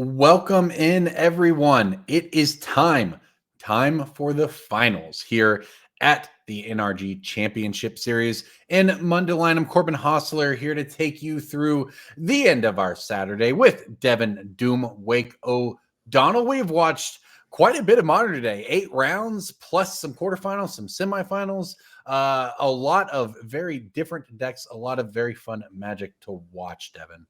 Welcome in, everyone. It is time for the finals here at the NRG Championship Series in Mundelein. I'm Corbin Hostler here to take you through the end of our Saturday with Devin Doom Wake O'Donnell. We've watched quite a bit of Modern today, 8 rounds plus some quarterfinals, some semifinals, a lot of very different decks, a lot of very fun Magic to watch, Devin.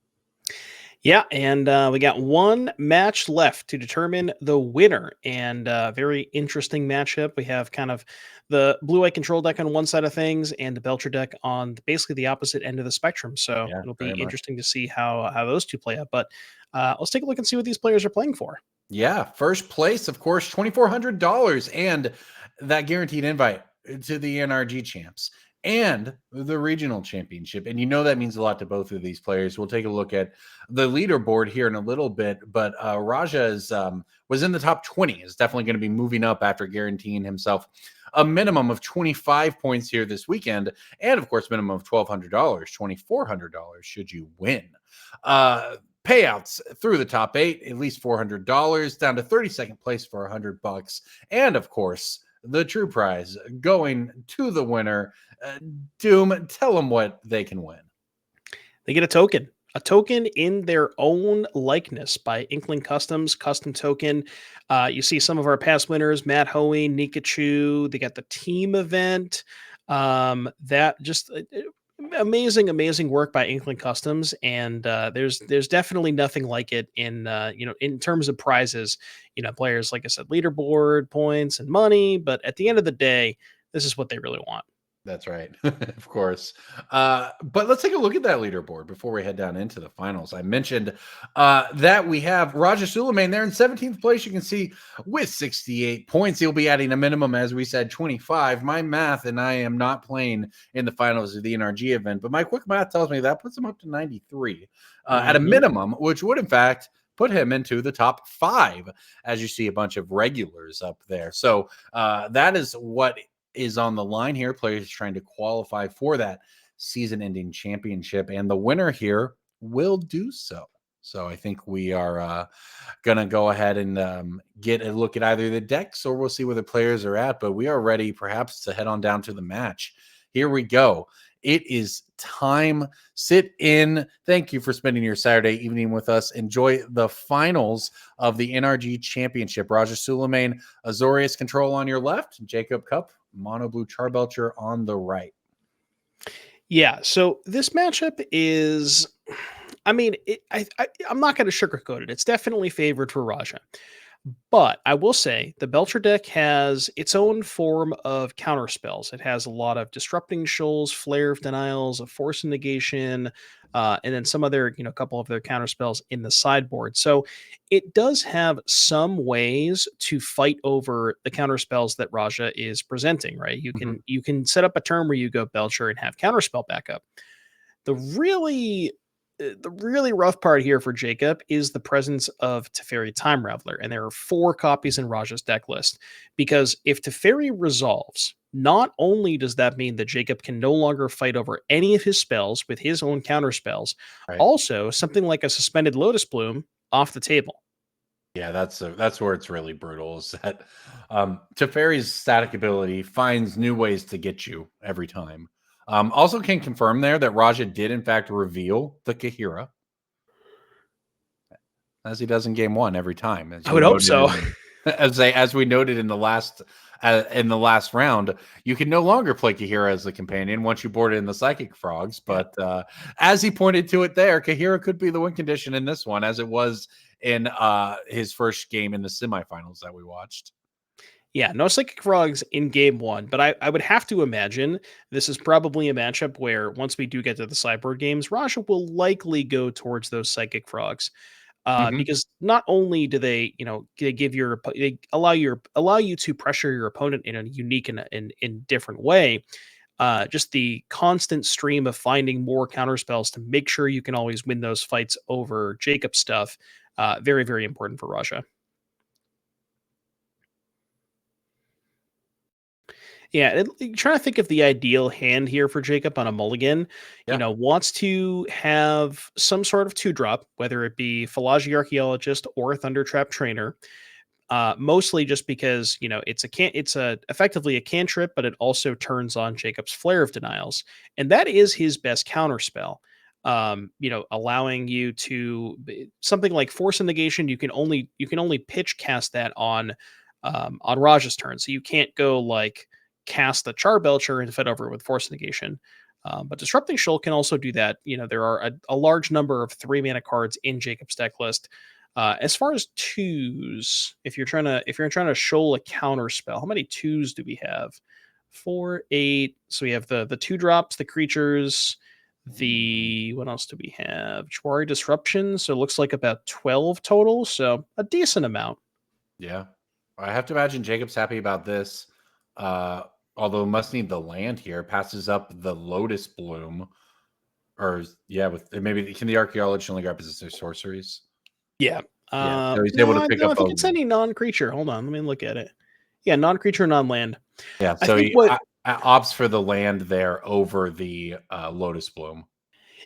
Yeah, and we got one match left to determine the winner, and very interesting matchup. We have kind of the blue-eye control deck on one side of things, and the Belcher deck on basically the opposite end of the spectrum. So Yeah, it'll be very much. interesting to see how those two play out. But let's take a look and see what these players are playing for. Yeah, first place, of course, $2,400 and that guaranteed invite to the NRG champs and the regional championship. And you know that means a lot to both of these players. We'll take a look at the leaderboard here in a little bit, but Raja was in the top 20, is definitely going to be moving up after guaranteeing himself a minimum of 25 points here this weekend, and of course, minimum of $1,200, $2,400 should you win. Payouts through the top 8, at least $400, down to 32nd place for $100, and of course the true prize going to the winner. Doom, tell them what they can win. They get a token in their own likeness by Inkling Customs, custom token. You see some of our past winners, Matt Hoey, Nikachu. They got the team event. That just amazing work by Inkling Customs, and there's definitely nothing like it in in terms of prizes. Players, like I said, leaderboard points and money, but at the end of the day, this is what they really want. That's right. Of course. But let's take a look at that leaderboard before we head down into the finals. I mentioned that we have Roger Suleiman there in 17th place. You can see with 68 points, he'll be adding a minimum, as we said, 25. My math, and I am not playing in the finals of the NRG event, but my quick math tells me that puts him up to 93 at a minimum, which would, in fact, put him into the top 5, as you see a bunch of regulars up there. So that is what is on the line here. Players trying to qualify for that season-ending championship, and the winner here will do so. So I think we are going to go ahead and get a look at either the decks, or we'll see where the players are at. But we are ready, perhaps, to head on down to the match. Here we go. It is time. Sit in. Thank you for spending your Saturday evening with us. Enjoy the finals of the NRG Championship. Raja Suleiman, Azorius Control on your left, Jacob Cup, Mono Blue Charbelcher on the right. Yeah, so this matchup is, I'm not going to sugarcoat it. It's definitely favored for Raja. But I will say the Belcher deck has its own form of counter spells. It has a lot of disrupting shoals, flare of denials, a force negation, and then some other, a couple of their counter spells in the sideboard. So it does have some ways to fight over the counter spells that Raja is presenting, right? You can set up a turn where you go Belcher and have counter spell backup. The really rough part here for Jacob is the presence of Teferi Time Raveler, and there are 4 copies in Raja's deck list. Because if Teferi resolves, not only does that mean that Jacob can no longer fight over any of his spells with his own counter spells, Right. also something like a Suspended Lotus Bloom off the table. Yeah, that's where it's really brutal. Is that Teferi's static ability finds new ways to get you every time. Also can confirm there that Raja did in fact reveal the Kahira, as he does in game 1 every time. As I we would hope noted so. as we noted in the last round, you can no longer play Kahira as the companion once you board in the Psychic Frogs. But as he pointed to it there, Kahira could be the win condition in this one, as it was in his first game in the semifinals that we watched. Yeah, no Psychic Frogs in game 1, but I would have to imagine this is probably a matchup where once we do get to the sideboard games, Raja will likely go towards those Psychic Frogs. Because not only do they, they give they allow you to pressure your opponent in a unique and different way. Just the constant stream of finding more counter spells to make sure you can always win those fights over Jacob stuff. Very, very important for Raja. Yeah, trying to think of the ideal hand here for Jacob on a mulligan. Yeah. Wants to have some sort of two drop, whether it be Philology Archaeologist or Thundertrap Trainer. Mostly just because it's a effectively a cantrip, but it also turns on Jacob's Flare of Denials, and that is his best counter spell. Allowing you to something like Force of Negation. You can only pitch cast that on Raj's turn, so you can't go like cast the Charbelcher and fit over it with Force of Negation. But Disrupting Shoal can also do that. There are a large number of 3 mana cards in Jacob's deck list. As far as twos, if you're trying to shoal a counter spell, how many twos do we have? 4, 8. So we have the two drops, the creatures, the what else do we have? Chwari Disruption. So it looks like about 12 total. So a decent amount. Yeah. I have to imagine Jacob's happy about this. Although must need the land here, passes up the Lotus Bloom. Or yeah, with maybe can the archaeologist only grab as their sorceries? Yeah. Yeah. So he's able to No, pick no, up I think it's any non-creature. Hold on, let me look at it. Yeah, non-creature, non-land. yeah, I so think he what opts for the land there over the Lotus Bloom.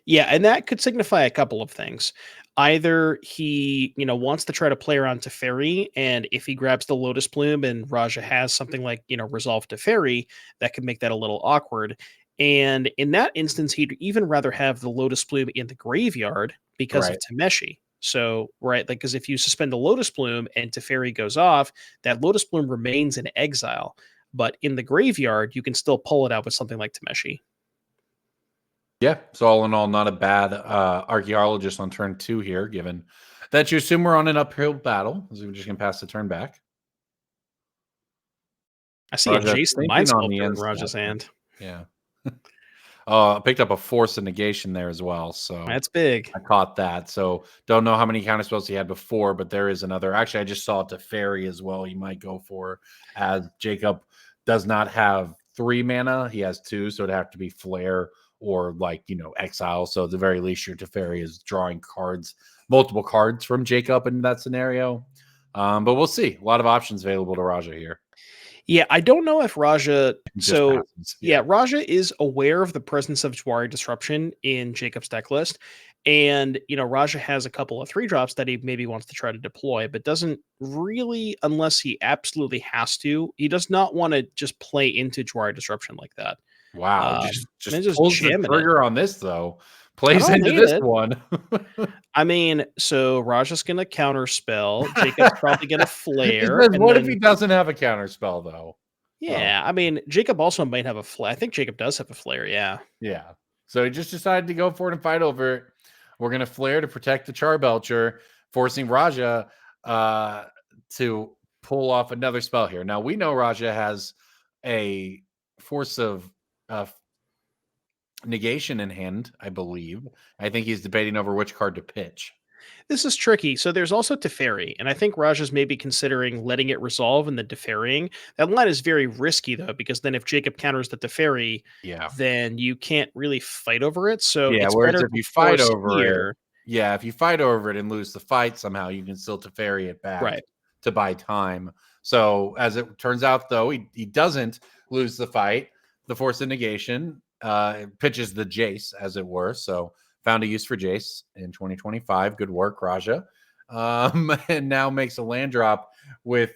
Yeah, and that could signify a couple of things. Either he, wants to try to play around Teferi, and if he grabs the Lotus Bloom and Raja has something like, Resolve Teferi, that could make that a little awkward. And in that instance, he'd even rather have the Lotus Bloom in the graveyard because of Right. Temeshi. So, right, like, because if you suspend the Lotus Bloom and Teferi goes off, that Lotus Bloom remains in exile. But in the graveyard, you can still pull it out with something like Temeshi. Yeah. So all in all, not a bad archaeologist on turn 2 here, given that you assume we're on an uphill battle. So we're just gonna pass the turn back. I see a Raja Jace the Mind thinking on the Sculptor in end step. Raja's hand. Yeah. Picked up a Force of Negation there as well. So That's big. I caught that. So don't know how many counter spells he had before, but there is another. Actually, I just saw it to Fairy as well. He might go for, as Jacob does not have 3 mana. He has 2, so it'd have to be Flare or Exile. So at the very least, your Teferi is drawing cards, multiple cards from Jacob in that scenario. But we'll see. A lot of options available to Raja here. Yeah, I don't know if Raja. Just So passes. yeah, Raja is aware of the presence of Jwari Disruption in Jacob's deck list, and Raja has a couple of 3 drops that he maybe wants to try to deploy, but doesn't really, unless he absolutely has to. He does not want to just play into Jwari Disruption like that. Wow, And just just pulls the jamming it. trigger on this though. I Plays don't into hate this it. one. I mean, so Raja's gonna counter spell. Jacob's probably gonna It flare, says, and what if then he doesn't have a counter spell though? Oh, yeah, I mean, Jacob also might have a flare. I think Jacob does have a flare. Yeah. yeah. So he just decided to go for it and fight over it. We're gonna flare to protect the Charbelcher, forcing Raja to pull off another spell here. Now we know Raja has a force of uh, negation in hand, I believe. I think he's debating over which card to pitch. This is tricky. So there's also Teferi, and I think Raj is maybe considering letting it resolve and then Teferrying. That line is very risky though, because then if Jacob counters the Teferi, Yeah. then you can't really fight over it. So Yeah, it's whereas better if to you fight force over it, here. yeah, if you fight over it and lose the fight somehow, you can still Teferi it back Right. to buy time. So as it turns out, though, he doesn't lose the fight. The Force of Negation pitches the Jace, as it were. So found a use for Jace in 2025. Good work, Raja. And now makes a land drop with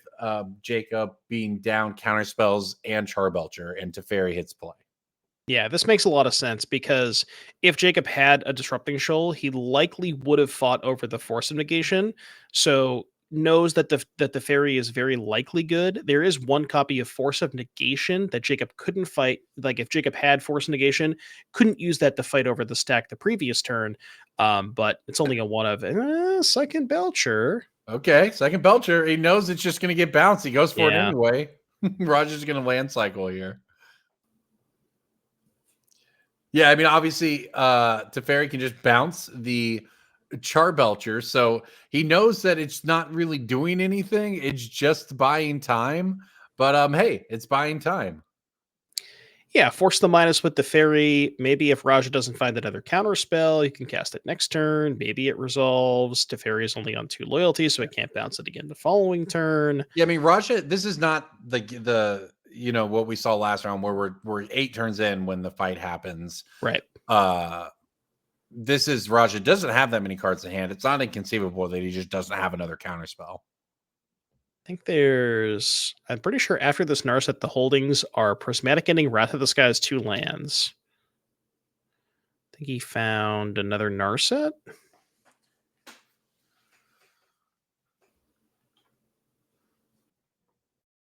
Jacob being down counter spells and Charbelcher, and Teferi hits play. Yeah, this makes a lot of sense because if Jacob had a disrupting shoal, he likely would have fought over the force of negation. So knows that the fairy is very likely good. There is one copy of force of negation that Jacob couldn't fight. Like if Jacob had force of negation, couldn't use that to fight over the stack the previous turn. But it's only a one of second Belcher. Okay, second Belcher. He knows it's just going to get bounced. He goes for it Yeah. anyway. Roger's going to land cycle here. Yeah, I mean, obviously, Teferi can just bounce the Charbelcher, so he knows that it's not really doing anything. It's just buying time. But hey, it's buying time. Yeah, force the minus with the fairy. Maybe if Raja doesn't find another counter spell, you can cast it next turn. Maybe it resolves. Teferi is only on 2 loyalty, so it can't bounce it again the following turn. Yeah, I mean, Raja. This is not the what we saw last round, where we're 8 turns in when the fight happens. Right. This is Raja doesn't have that many cards in hand. It's not inconceivable that he just doesn't have another counter spell. I think I'm pretty sure after this Narset, the holdings are Prismatic Ending, Wrath of the Skies, 2 lands. I think he found another Narset.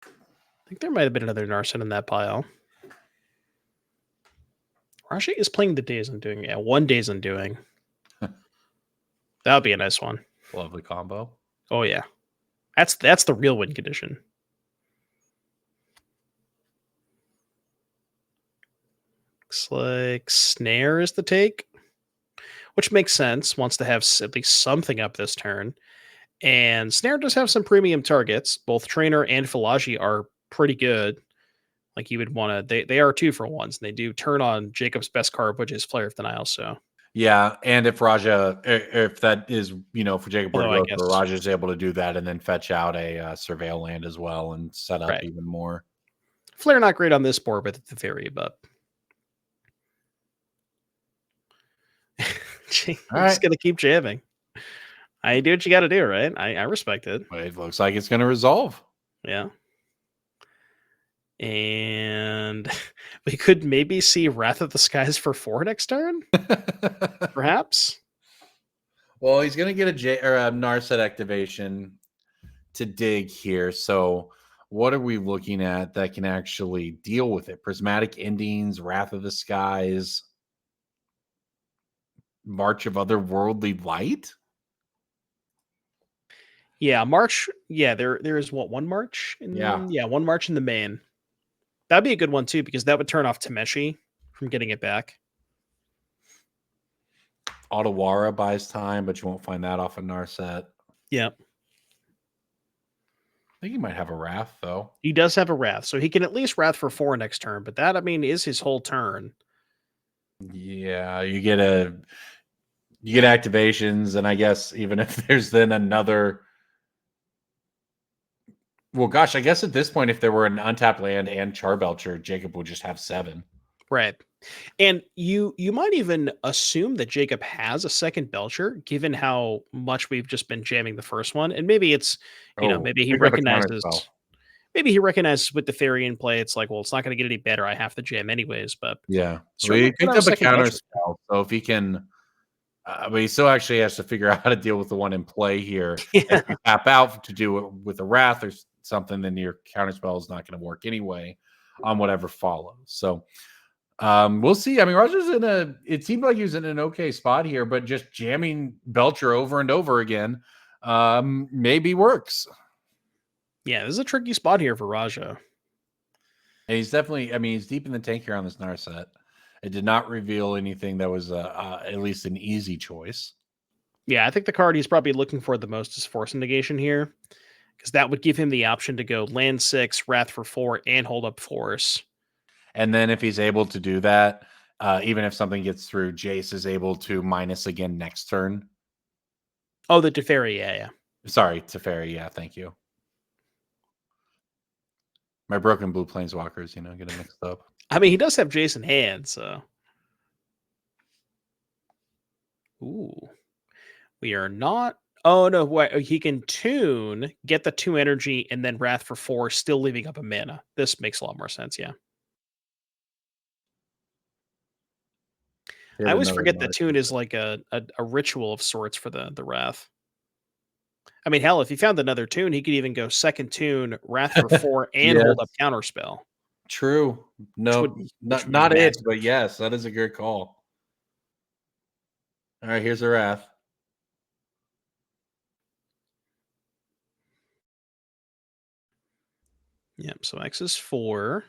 I think there might have been another Narset in that pile. Rashi is playing the Days Undoing. Yeah, 1 Days Undoing. That would be a nice one. Lovely combo. Oh yeah, that's the real win condition. Looks like Snare is the take, which makes sense. Wants to have at least something up this turn, and Snare does have some premium targets. Both Trainer and Philagi are pretty good. Like you would want to, they are 2-for-1s, and they do turn on Jacob's best card, which is Flare of Denial. So yeah, and if that is, for Jacob were to although I go guess through, Raja's able to do that and then fetch out a Surveil land as well and set up right, even more. Flare not great on this board with the Theory, but All just right. gonna keep jamming. I do what you got to do, right? I respect it. But it looks like it's going to resolve. Yeah. And we could maybe see Wrath of the Skies for 4 next turn, perhaps. Well, he's going to get a Narset activation to dig here. So what are we looking at that can actually deal with it? Prismatic Endings, Wrath of the Skies, March of Otherworldly Light? Yeah, March. Yeah, there is what, 1 March? Yeah. 1 March in the main. That'd be a good one too, because that would turn off Tameshi from getting it back. Otawara buys time, but you won't find that off a Narset. Yeah. I think he might have a Wrath, though. He does have a Wrath, so he can at least Wrath for 4 next turn, but that, I mean, is his whole turn. Yeah, you get activations, and I guess even if there's then another. Well, gosh, I guess at this point, if there were an untapped land and Charbelcher, Jacob would just have 7. Right. And you might even assume that Jacob has a second Belcher, given how much we've just been jamming the first one. And maybe it's, Oh, maybe he pick up a recognizes counterspell. with the fairy in play, it's like, well, it's not going to get any better. I have to jam anyways. But Yeah, certainly we could picked have a up a second counter Belcher. spell, so if he can, but he still actually has to figure out how to deal with the one in play here. Yeah. If you tap out to do it with a Wrath or something, then your counter spell is not going to work anyway on whatever follows. So we'll see. I mean, Roger's it seemed like he was in an okay spot here, but just jamming Belcher over and over again maybe works. Yeah, this is a tricky spot here for Raja. And he's definitely, I mean, he's deep in the tank here on this Narset. It did not reveal anything that was at least an easy choice. Yeah, I think the card he's probably looking for the most is Force Negation here, because that would give him the option to go land 6, Wrath for 4, and hold up Force. And then if he's able to do that, even if something gets through, Jace is able to minus again next turn. Oh, the Teferi, yeah. Sorry, Teferi, yeah, thank you. My broken blue planeswalkers, getting mixed up. I mean, he does have Jace in hand, so. Ooh. We are not. Oh, no. He can tune, get the 2 energy, and then Wrath for 4, still leaving up a mana. This makes a lot more sense, yeah. I always forget that tune is like a ritual of sorts for the Wrath. I mean, hell, if he found another tune, he could even go second tune, Wrath for 4, and hold up Counterspell. True. No, not it, but yes, that is a good call. All right, here's a Wrath. Yep, so X is 4.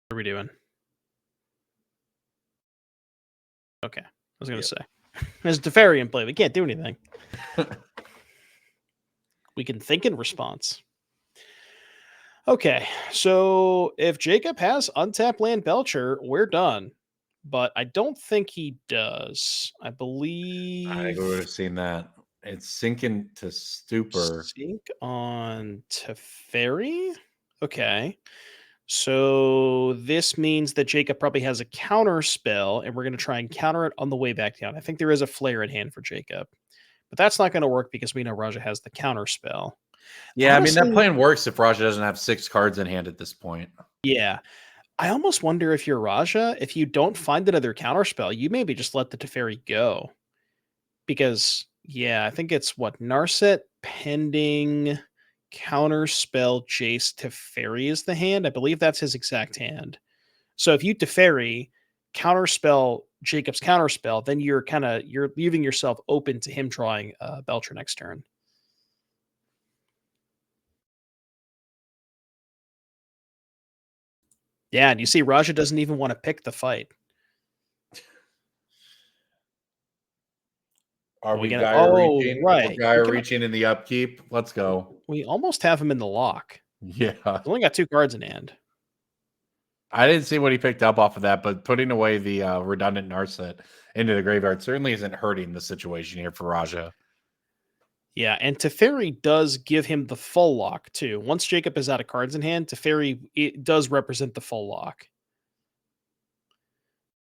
What are we doing? Okay, I was going to say. There's Teferi in play. We can't do anything. We can think in response. Okay, so if Jacob has untapped land Belcher, we're done. But I don't think he does. I believe. I think we would have seen that. It's sinking to stupor. Sink on Teferi? Okay. So this means that Jacob probably has a counter spell, and we're going to try and counter it on the way back down. I think there is a flare in hand for Jacob, but that's not going to work because we know Raja has the counter spell. Yeah, I mean that Honestly, plan works if Raja doesn't have 6 cards in hand at this point. yeah. I almost wonder if you're Raja, if you don't find another counter spell, you maybe just let the Teferi go. Because, yeah, I think it's what? Narset pending counter spell Jace Teferi is the hand. I believe that's his exact hand. So if you Teferi, counterspell Jacob's counterspell, then you're leaving yourself open to him drawing Belcher next turn. Yeah, and you see Raja doesn't even want to pick the fight. Are we Gaia Oh, reaching? We're right. Gaia reaching in the upkeep. Let's go. We almost have him in the lock. Yeah. He's only got 2 cards in hand. I didn't see what he picked up off of that, but putting away the redundant Narset into the graveyard certainly isn't hurting the situation here for Raja. Yeah, and Teferi does give him the full lock too. Once Jacob is out of cards in hand, Teferi it does represent the full lock.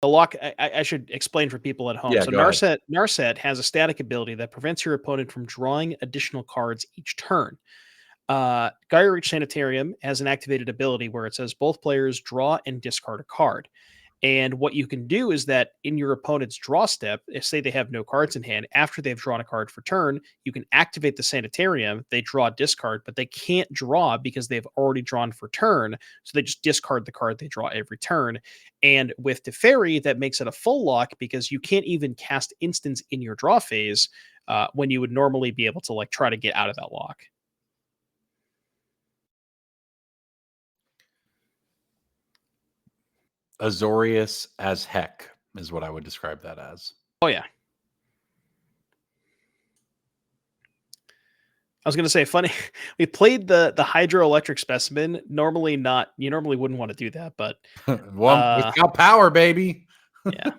The lock, I should explain for people at home. Yeah, So go ahead. Narset has a static ability that prevents your opponent from drawing additional cards each turn. Gaia Reach Sanitarium has an activated ability where it says both players draw and discard a card. And what you can do is that in your opponent's draw step, if say they have no cards in hand, after they've drawn a card for turn, you can activate the Sanitarium. They draw discard, but they can't draw because they've already drawn for turn. So they just discard the card they draw every turn. And with Teferi, that makes it a full lock because you can't even cast instants in your draw phase when you would normally be able to like try to get out of that lock. Azorius as heck is what I would describe that as. Oh yeah. I was gonna say funny. We played the hydroelectric specimen. Normally not you normally wouldn't want to do that, but Well, without power, baby. yeah.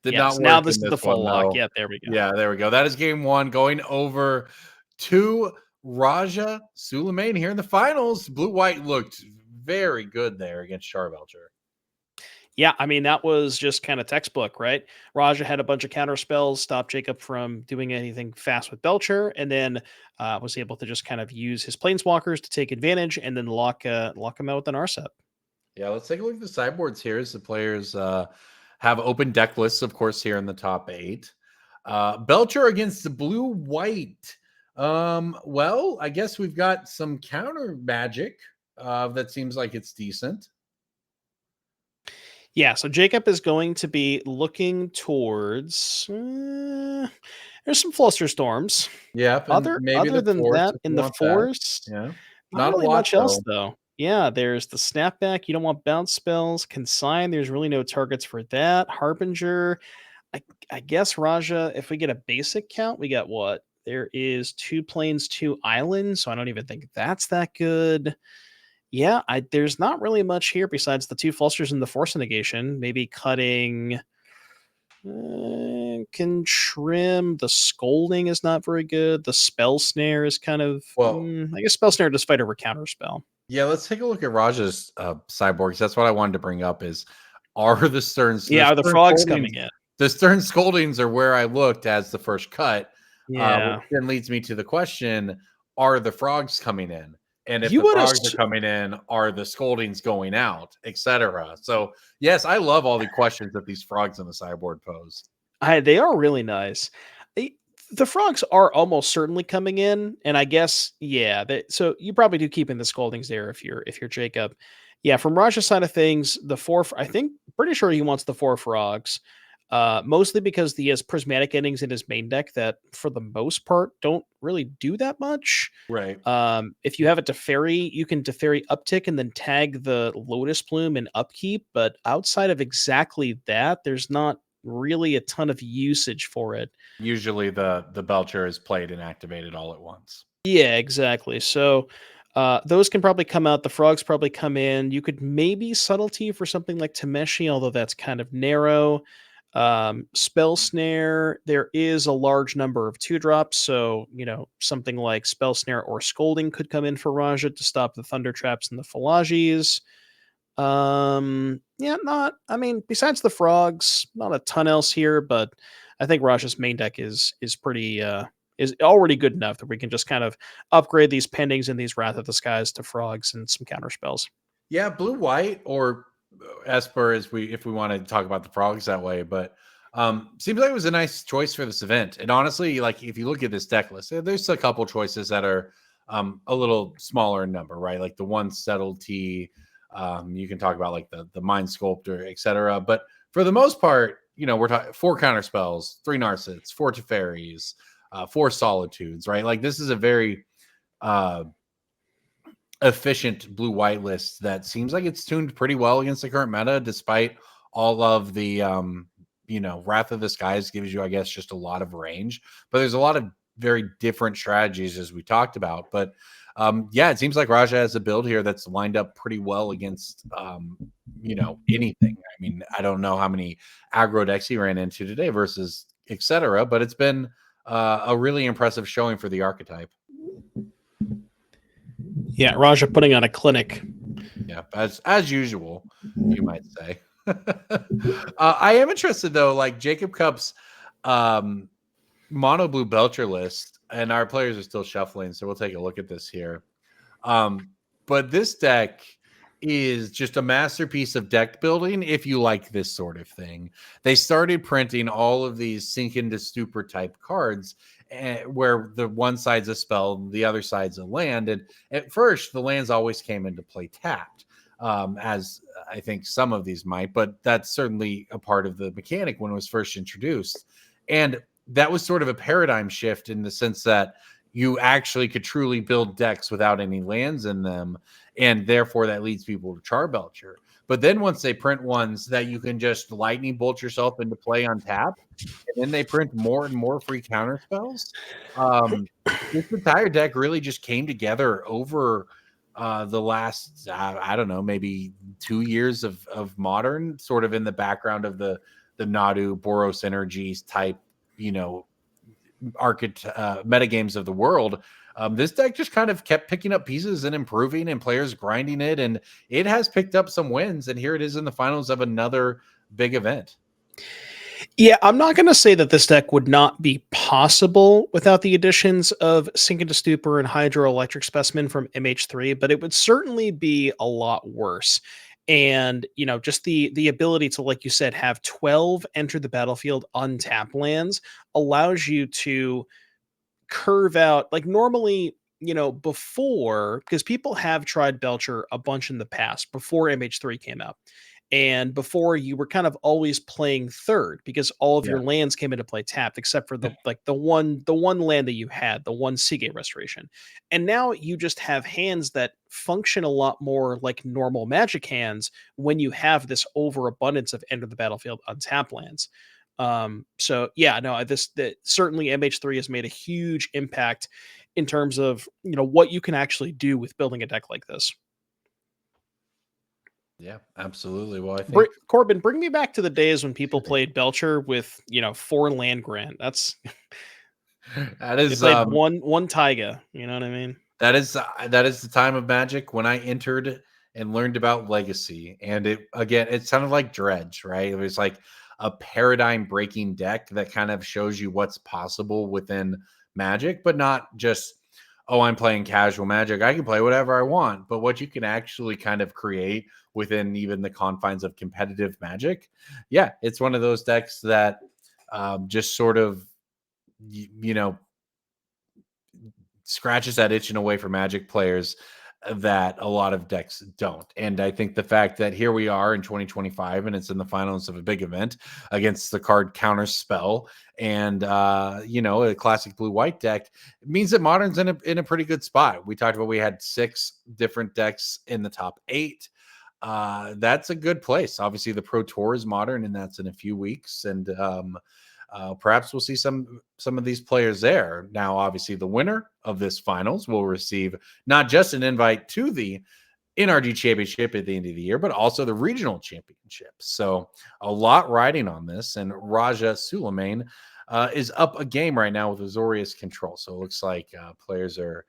Did Yes. not Now work this in is the this full one, lock. no. Yeah, there we go. Yeah, there we go. That is game 1 going over to Raja Suleiman here in the finals. Blue-white looked very good there against Charbelcher. Yeah, I mean that was just kind of textbook, right? Raja had a bunch of counter spells, stop Jacob from doing anything fast with Belcher, and then was able to just kind of use his planeswalkers to take advantage, and then lock him out with an RSEP. Yeah, let's take a look at the sideboards here as the players have open deck lists, of course, here in the top 8. Belcher against the blue-white. Well, I guess we've got some counter magic that seems like it's decent. Yeah, so Jacob is going to be looking towards. There's some fluster storms. Yep, and maybe Other the than force that, if in you the want that. forest, Yeah, not not a really lot much else though. though. Yeah, there's the snapback. You don't want bounce spells. Consign. There's really no targets for that. Harbinger. I, I guess Raja. If we get a basic count, we got what? There is 2 plains, 2 islands. So I don't even think that's that good. Yeah, there's not really much here besides the 2 flusters and the force negation. Maybe cutting. Can trim. The scolding is not very good. The spell snare is kind of. Well, I guess spell snare does fight over counter spell. yeah, let's take a look at Raja's cyborgs. That's what I wanted to bring up is are the Yeah, are the stern frogs scoldings coming in? the stern scoldings are where I looked as the first cut, which Yeah. then leads me to the question, are the frogs coming in? And if You the would frogs are coming in, are the scoldings going out, etc. So yes, I love all the questions that these frogs in the sideboard pose. they are really nice. They, the frogs are almost certainly coming in, and I guess yeah. So you probably do keep in the scoldings there if you're Jacob. Yeah, from Raja's side of things, the 4. I think pretty sure he wants the 4 frogs. Mostly because he has prismatic endings in his main deck that, for the most part, don't really do that much. Right. If you have it Teferi, you can Teferi uptick and then tag the Lotus Plume and upkeep. But outside of exactly that, there's not really a ton of usage for it. Usually the Belcher is played and activated all at once. Yeah, exactly. So those can probably come out. The frogs probably come in. You could maybe subtlety for something like Tameshi, although that's kind of narrow. Spell Snare, there is a large number of 2-drops, so, something like Spell Snare or Scolding could come in for Raja to stop the Thunder Traps and the Philagis. Yeah, besides the frogs, not a ton else here, but I think Raja's main deck is pretty is already good enough that we can just kind of upgrade these pendings and these Wrath of the Skies to frogs and some counter spells. Yeah, blue white, or Esper, as we if we want to talk about the frogs that way, but seems like it was a nice choice for this event. And honestly, like if you look at this deck list, there's a couple choices that are a little smaller in number, right? Like the one settled T. You can talk about like the Mind Sculptor, etc. But for the most part, we're talking 4 counter spells, 3 Narcits, 4 Teferis, 4 Solitudes, right? Like this is a very efficient blue white list that seems like it's tuned pretty well against the current meta, despite all of the Wrath of the Skies gives you, I guess, just a lot of range. But there's a lot of very different strategies as we talked about. But yeah, it seems like Raja has a build here that's lined up pretty well against anything. I mean, I don't know how many aggro decks he ran into today versus etc. But it's been a really impressive showing for the archetype. Yeah, Raja putting on a clinic. Yeah, as usual, you might say. I am interested though, like Jacob Cup's mono blue Belcher list, and our players are still shuffling, so we'll take a look at this here. But this deck is just a masterpiece of deck building if you like this sort of thing. They started printing all of these sink into stupor type cards, where the one side's a spell, the other side's a land. And at first, the lands always came into play tapped, as I think some of these might, but that's certainly a part of the mechanic when it was first introduced. And that was sort of a paradigm shift in the sense that you actually could truly build decks without any lands in them. And therefore, that leads people to Charbelcher. But then once they print ones that you can just lightning bolt yourself into play on tap, and then they print more and more free counter spells, this entire deck really just came together over the last, I don't know, maybe 2 years of Modern, sort of in the background of the Nadu, Boros Energies type, metagames of the world. This deck just kind of kept picking up pieces and improving, and players grinding it, and it has picked up some wins. And here it is in the finals of another big event. Yeah, I'm not going to say that this deck would not be possible without the additions of Sink into Stupor and Hydroelectric Specimen from MH3, but it would certainly be a lot worse. And, just the ability to, like you said, have 12 enter the battlefield untap lands allows you to curve out, like normally, before, because people have tried Belcher a bunch in the past before MH3 came out. And before, you were kind of always playing third because all of your lands came into play tapped, except for the one land that you had, the one Seagate Restoration. And now you just have hands that function a lot more like normal Magic hands when you have this overabundance of enter the battlefield untap lands. So yeah, no, certainly MH3 has made a huge impact in terms of what you can actually do with building a deck like this. Yeah, absolutely. Well, I think Corbin, bring me back to the days when people played Belcher with 4 land grant. That is one Taiga. You know what I mean? That is the time of Magic when I entered and learned about Legacy, and it sounded like Dredge, right? It was like a paradigm breaking deck that kind of shows you what's possible within Magic, but not just, oh, I'm playing casual Magic. I can play whatever I want, but what you can actually kind of create within even the confines of competitive Magic. Yeah, it's one of those decks that just sort of, scratches that itch in a way for Magic players that a lot of decks don't. And I think the fact that here we are in 2025 and it's in the finals of a big event against the card Counter Spell and a classic blue white deck means that Modern's in a pretty good spot. We talked about we had 6 different decks in the top 8. That's a good place. Obviously the Pro Tour is Modern and that's in a few weeks, and perhaps we'll see some of these players there. Now, obviously, the winner of this finals will receive not just an invite to the NRG championship at the end of the year, but also the regional championship. So a lot riding on this. And Raja Suleiman is up a game right now with Azorius control. So it looks like players are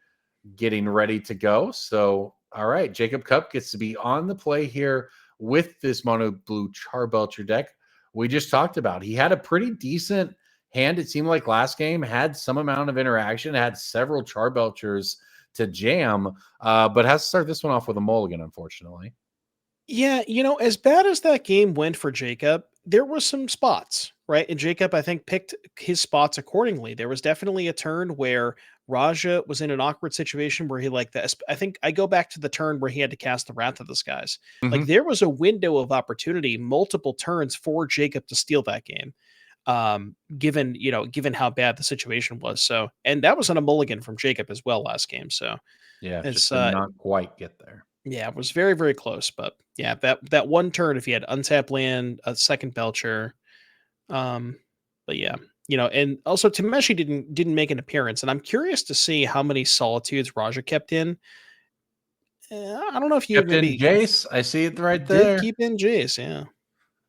getting ready to go. So, all right, Jacob Cup gets to be on the play here with this mono blue Charbelcher deck we just talked about. He had a pretty decent hand, it seemed like last game, had some amount of interaction, had several Charbelchers to jam, but has to start this one off with a mulligan, unfortunately. Yeah, as bad as that game went for Jacob, there were some spots, right? And Jacob, I think, picked his spots accordingly. There was definitely a turn where Raja was in an awkward situation where he like that. I think I go back to the turn where he had to cast the Wrath of the Skies. Like Mhm. there was a window of opportunity, multiple turns for Jacob to steal that game. Given how bad the situation was. So, and that was on a mulligan from Jacob as well last game. So Yeah, just it's did not quite get there. yeah, it was very, very close, but yeah, that one turn, if he had untap land, a second Belcher, um, but yeah, and also Tameshi didn't make an appearance, and I'm curious to see how many solitudes Raja kept in. I don't know if you Kept in maybe Jace. I see it right did there. keep in Jace, yeah.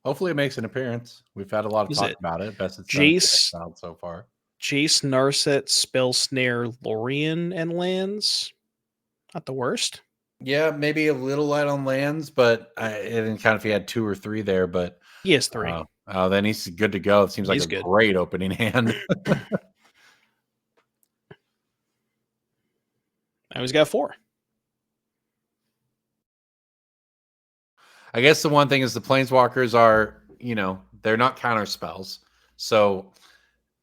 Hopefully it makes an appearance. We've had a lot of Was talk it about it. Best it's done is Jace, out so far. Jace, Narset, Spell Snare, Lorien, and lands? Not the worst. Yeah, maybe a little light on lands, but and kind of if he had 2 or 3 there, but He has three. then he's good to go. It seems like He's a good. great opening hand. Now he's got four. I guess the one thing is the planeswalkers are, they're not counter spells. So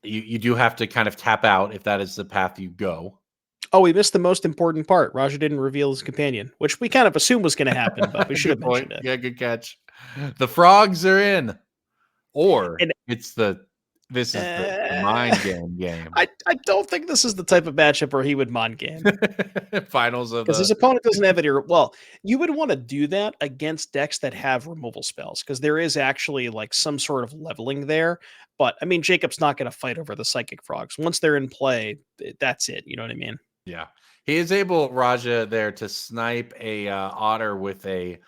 you do have to kind of tap out if that is the path you go. Oh, we missed the most important part. Raja didn't reveal his companion, which we kind of assumed was going to happen, but we should have Good point. mentioned it. Yeah, good catch. The frogs are in. Or And this is the uh, mind game. I don't think this is the type of matchup where he would mon game Finals of because his the opponent doesn't have it here. Well, you would want to do that against decks that have removal spells because there is actually like some sort of leveling there. But I mean, Jacob's not going to fight over the psychic frogs. Once they're in play, that's it. You know what I mean? yeah. He is able, Raja, there to snipe a otter with a,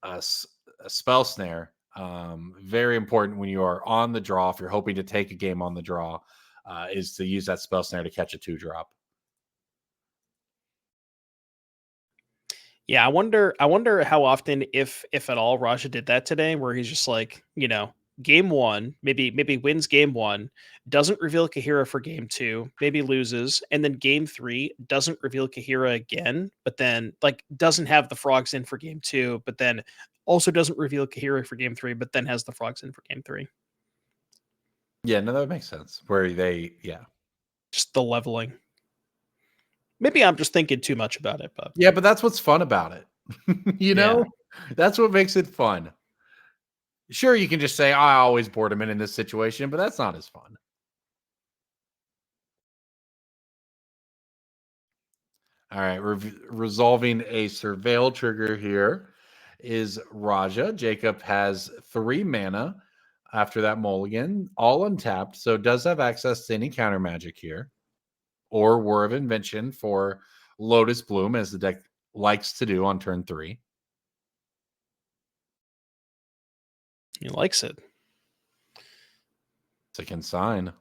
s- a spell snare. Very important when you are on the draw. If you're hoping to take a game on the draw, is to use that spell snare to catch a 2-drop. Yeah, I wonder how often, if at all, Raja did that today, where he's just like, game one, maybe wins game one, doesn't reveal Kahira for game two, maybe loses, and then game three doesn't reveal Kahira again, but then like doesn't have the frogs in for game two, but then also doesn't reveal Kahira for game three, but then has the frogs in for game three. Yeah, no, that makes sense. Where yeah. Just the leveling. Maybe I'm just thinking too much about it, but Yeah, but that's what's fun about it. you yeah. know, that's what makes it fun. Sure, you can just say, I always board him in this situation, but that's not as fun. All right, resolving a surveil trigger here is Raja. Jacob has 3 mana after that mulligan, all untapped, so does have access to any counter magic here, or War of Invention for Lotus Bloom, as the deck likes to do on turn 3. He likes it. It's a consign,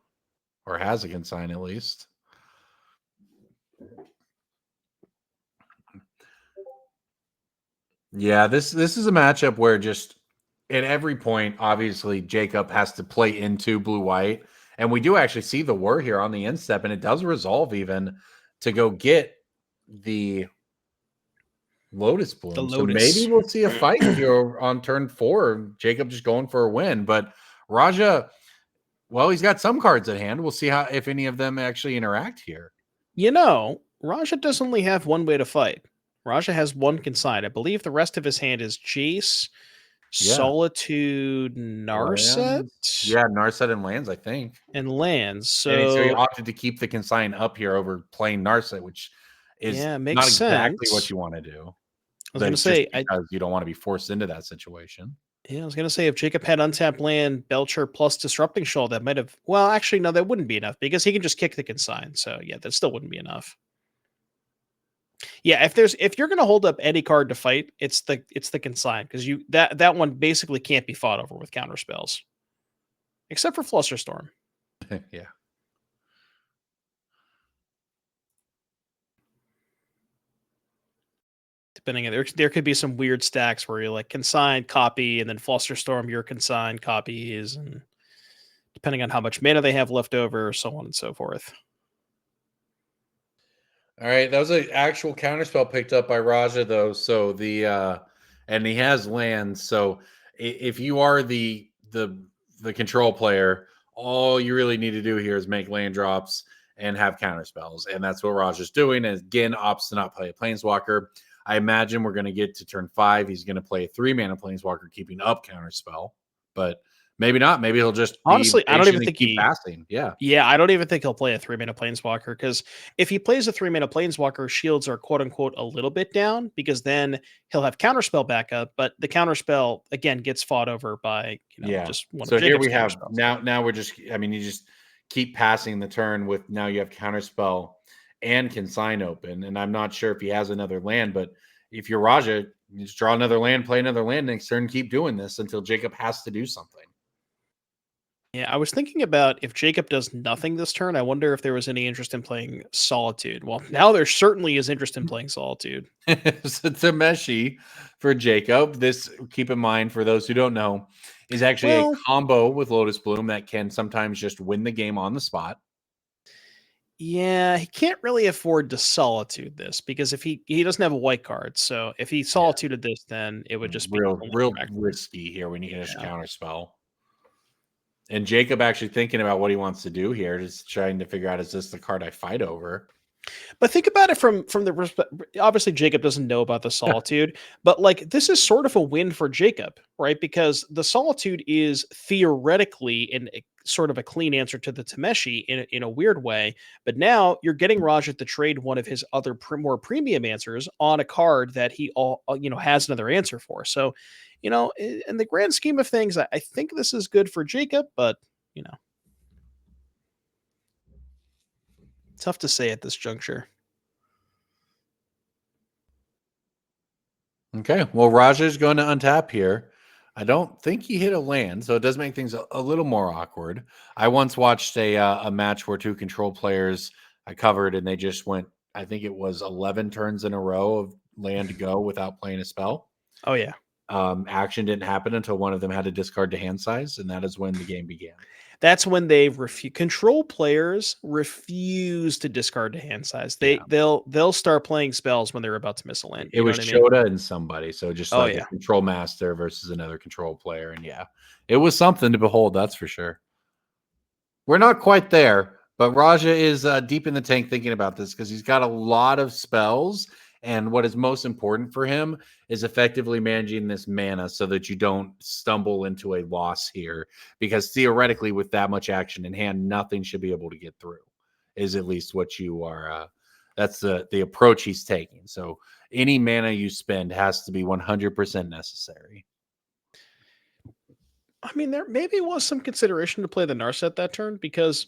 or has a consign at least. Yeah, this is a matchup where just at every point, obviously, Jacob has to play into blue white. And we do actually see the war here on the instep, and it does resolve even to go get the Lotus The Bloom. So maybe Lotus. we'll see a fight here on turn 4. Jacob just going for a win. But Raja, well, he's got some cards at hand. We'll see how if any of them actually interact here. Raja does only have one way to fight. Raja has one consign. I believe the rest of his hand is Jace, Yeah. Solitude, Narset, Lands. Yeah, Narset and lands, I think. and lands. And so he So opted to keep the consign up here over playing Narset, which is yeah, not makes exactly what sense. you want to do. I was But gonna it's just say, because you don't want to be forced into that situation. I was gonna say if Jacob had untapped land, Belcher plus Disrupting Shoal, that might have. Well, actually, no, that wouldn't be enough because he can just kick the consign. So yeah, that still wouldn't be enough. Yeah, if you're gonna hold up any card to fight, it's the consign because you that one basically can't be fought over with counter spells, except for Flusterstorm. Yeah. Depending on there could be some weird stacks where you're like consign copy and then Flusterstorm your consign copies and depending on how much mana they have left over, so on and so forth. All right, that was an actual counterspell picked up by Raja though. So and he has lands. So if you are the control player, all you really need to do here is make land drops and have counterspells, and that's what Raja's doing. And again, opts to not play a planeswalker. I imagine we're going to get to turn 5. He's going to play a 3-mana planeswalker, keeping up counterspell, but maybe not. Maybe he'll just be Honestly, I don't even patient and think keep he passing. Yeah. Yeah, I don't even think he'll play a 3-mana planeswalker because if he plays a 3-mana planeswalker, shields are quote unquote a little bit down because then he'll have counterspell backup, but the counterspell again gets fought over by, Yeah. just one of So here Jacob's we have counterspells. now we're just I mean you just keep passing the turn with now you have counterspell and consign open, and I'm not sure if he has another land, but if you're Raja, you just draw another land, play another land next turn, keep doing this until Jacob has to do something. Yeah, I was thinking about if Jacob does nothing this turn, I wonder if there was any interest in playing Solitude. Well, now there certainly is interest in playing Solitude. So Tameshi for Jacob. This, keep in mind, for those who don't know, is actually a Well, combo with Lotus Bloom that can sometimes just win the game on the spot. yeah, he can't really afford to Solitude this because if he doesn't have a white card, so if he Yeah. Solituded this, then it would just be only Real practice. risky here when you can just Yeah. counterspell. And Jacob actually thinking about what he wants to do here, just trying to figure out, is this the card I fight over? But think about it from the obviously Jacob doesn't know about the solitude, but like this is sort of a win for Jacob, right? Because the solitude is theoretically in sort of a clean answer to the Tameshi in a weird way, but now you're getting Rajat to trade one of his other more premium answers on a card that he has another answer for. So, in the grand scheme of things, I think this is good for Jacob, but you know, tough to say at this juncture. Okay, well, Raja's going to untap here. I don't think he hit a land, so it does make things a little more awkward. I once watched a match where two control players I covered, and they just went, I think it was 11 turns in a row of land to go without playing a spell. Oh yeah. Action didn't happen until one of them had to discard to hand size, and that is when the game began. That's when they control players refuse to discard to hand size. Yeah. They'll start playing spells when they're about to miss a land. It You know was what I mean? Shota and somebody, so just Oh like a yeah. control master versus another control player, and yeah, it was something to behold, that's for sure. We're not quite there, but Raja is deep in the tank thinking about this because he's got a lot of spells, and what is most important for him is effectively managing this mana so that you don't stumble into a loss here. Because theoretically, with that much action in hand, nothing should be able to get through. Is at least what you are. That's the approach he's taking. So any mana you spend has to be 100% necessary. I mean, there maybe was some consideration to play the Narset that turn because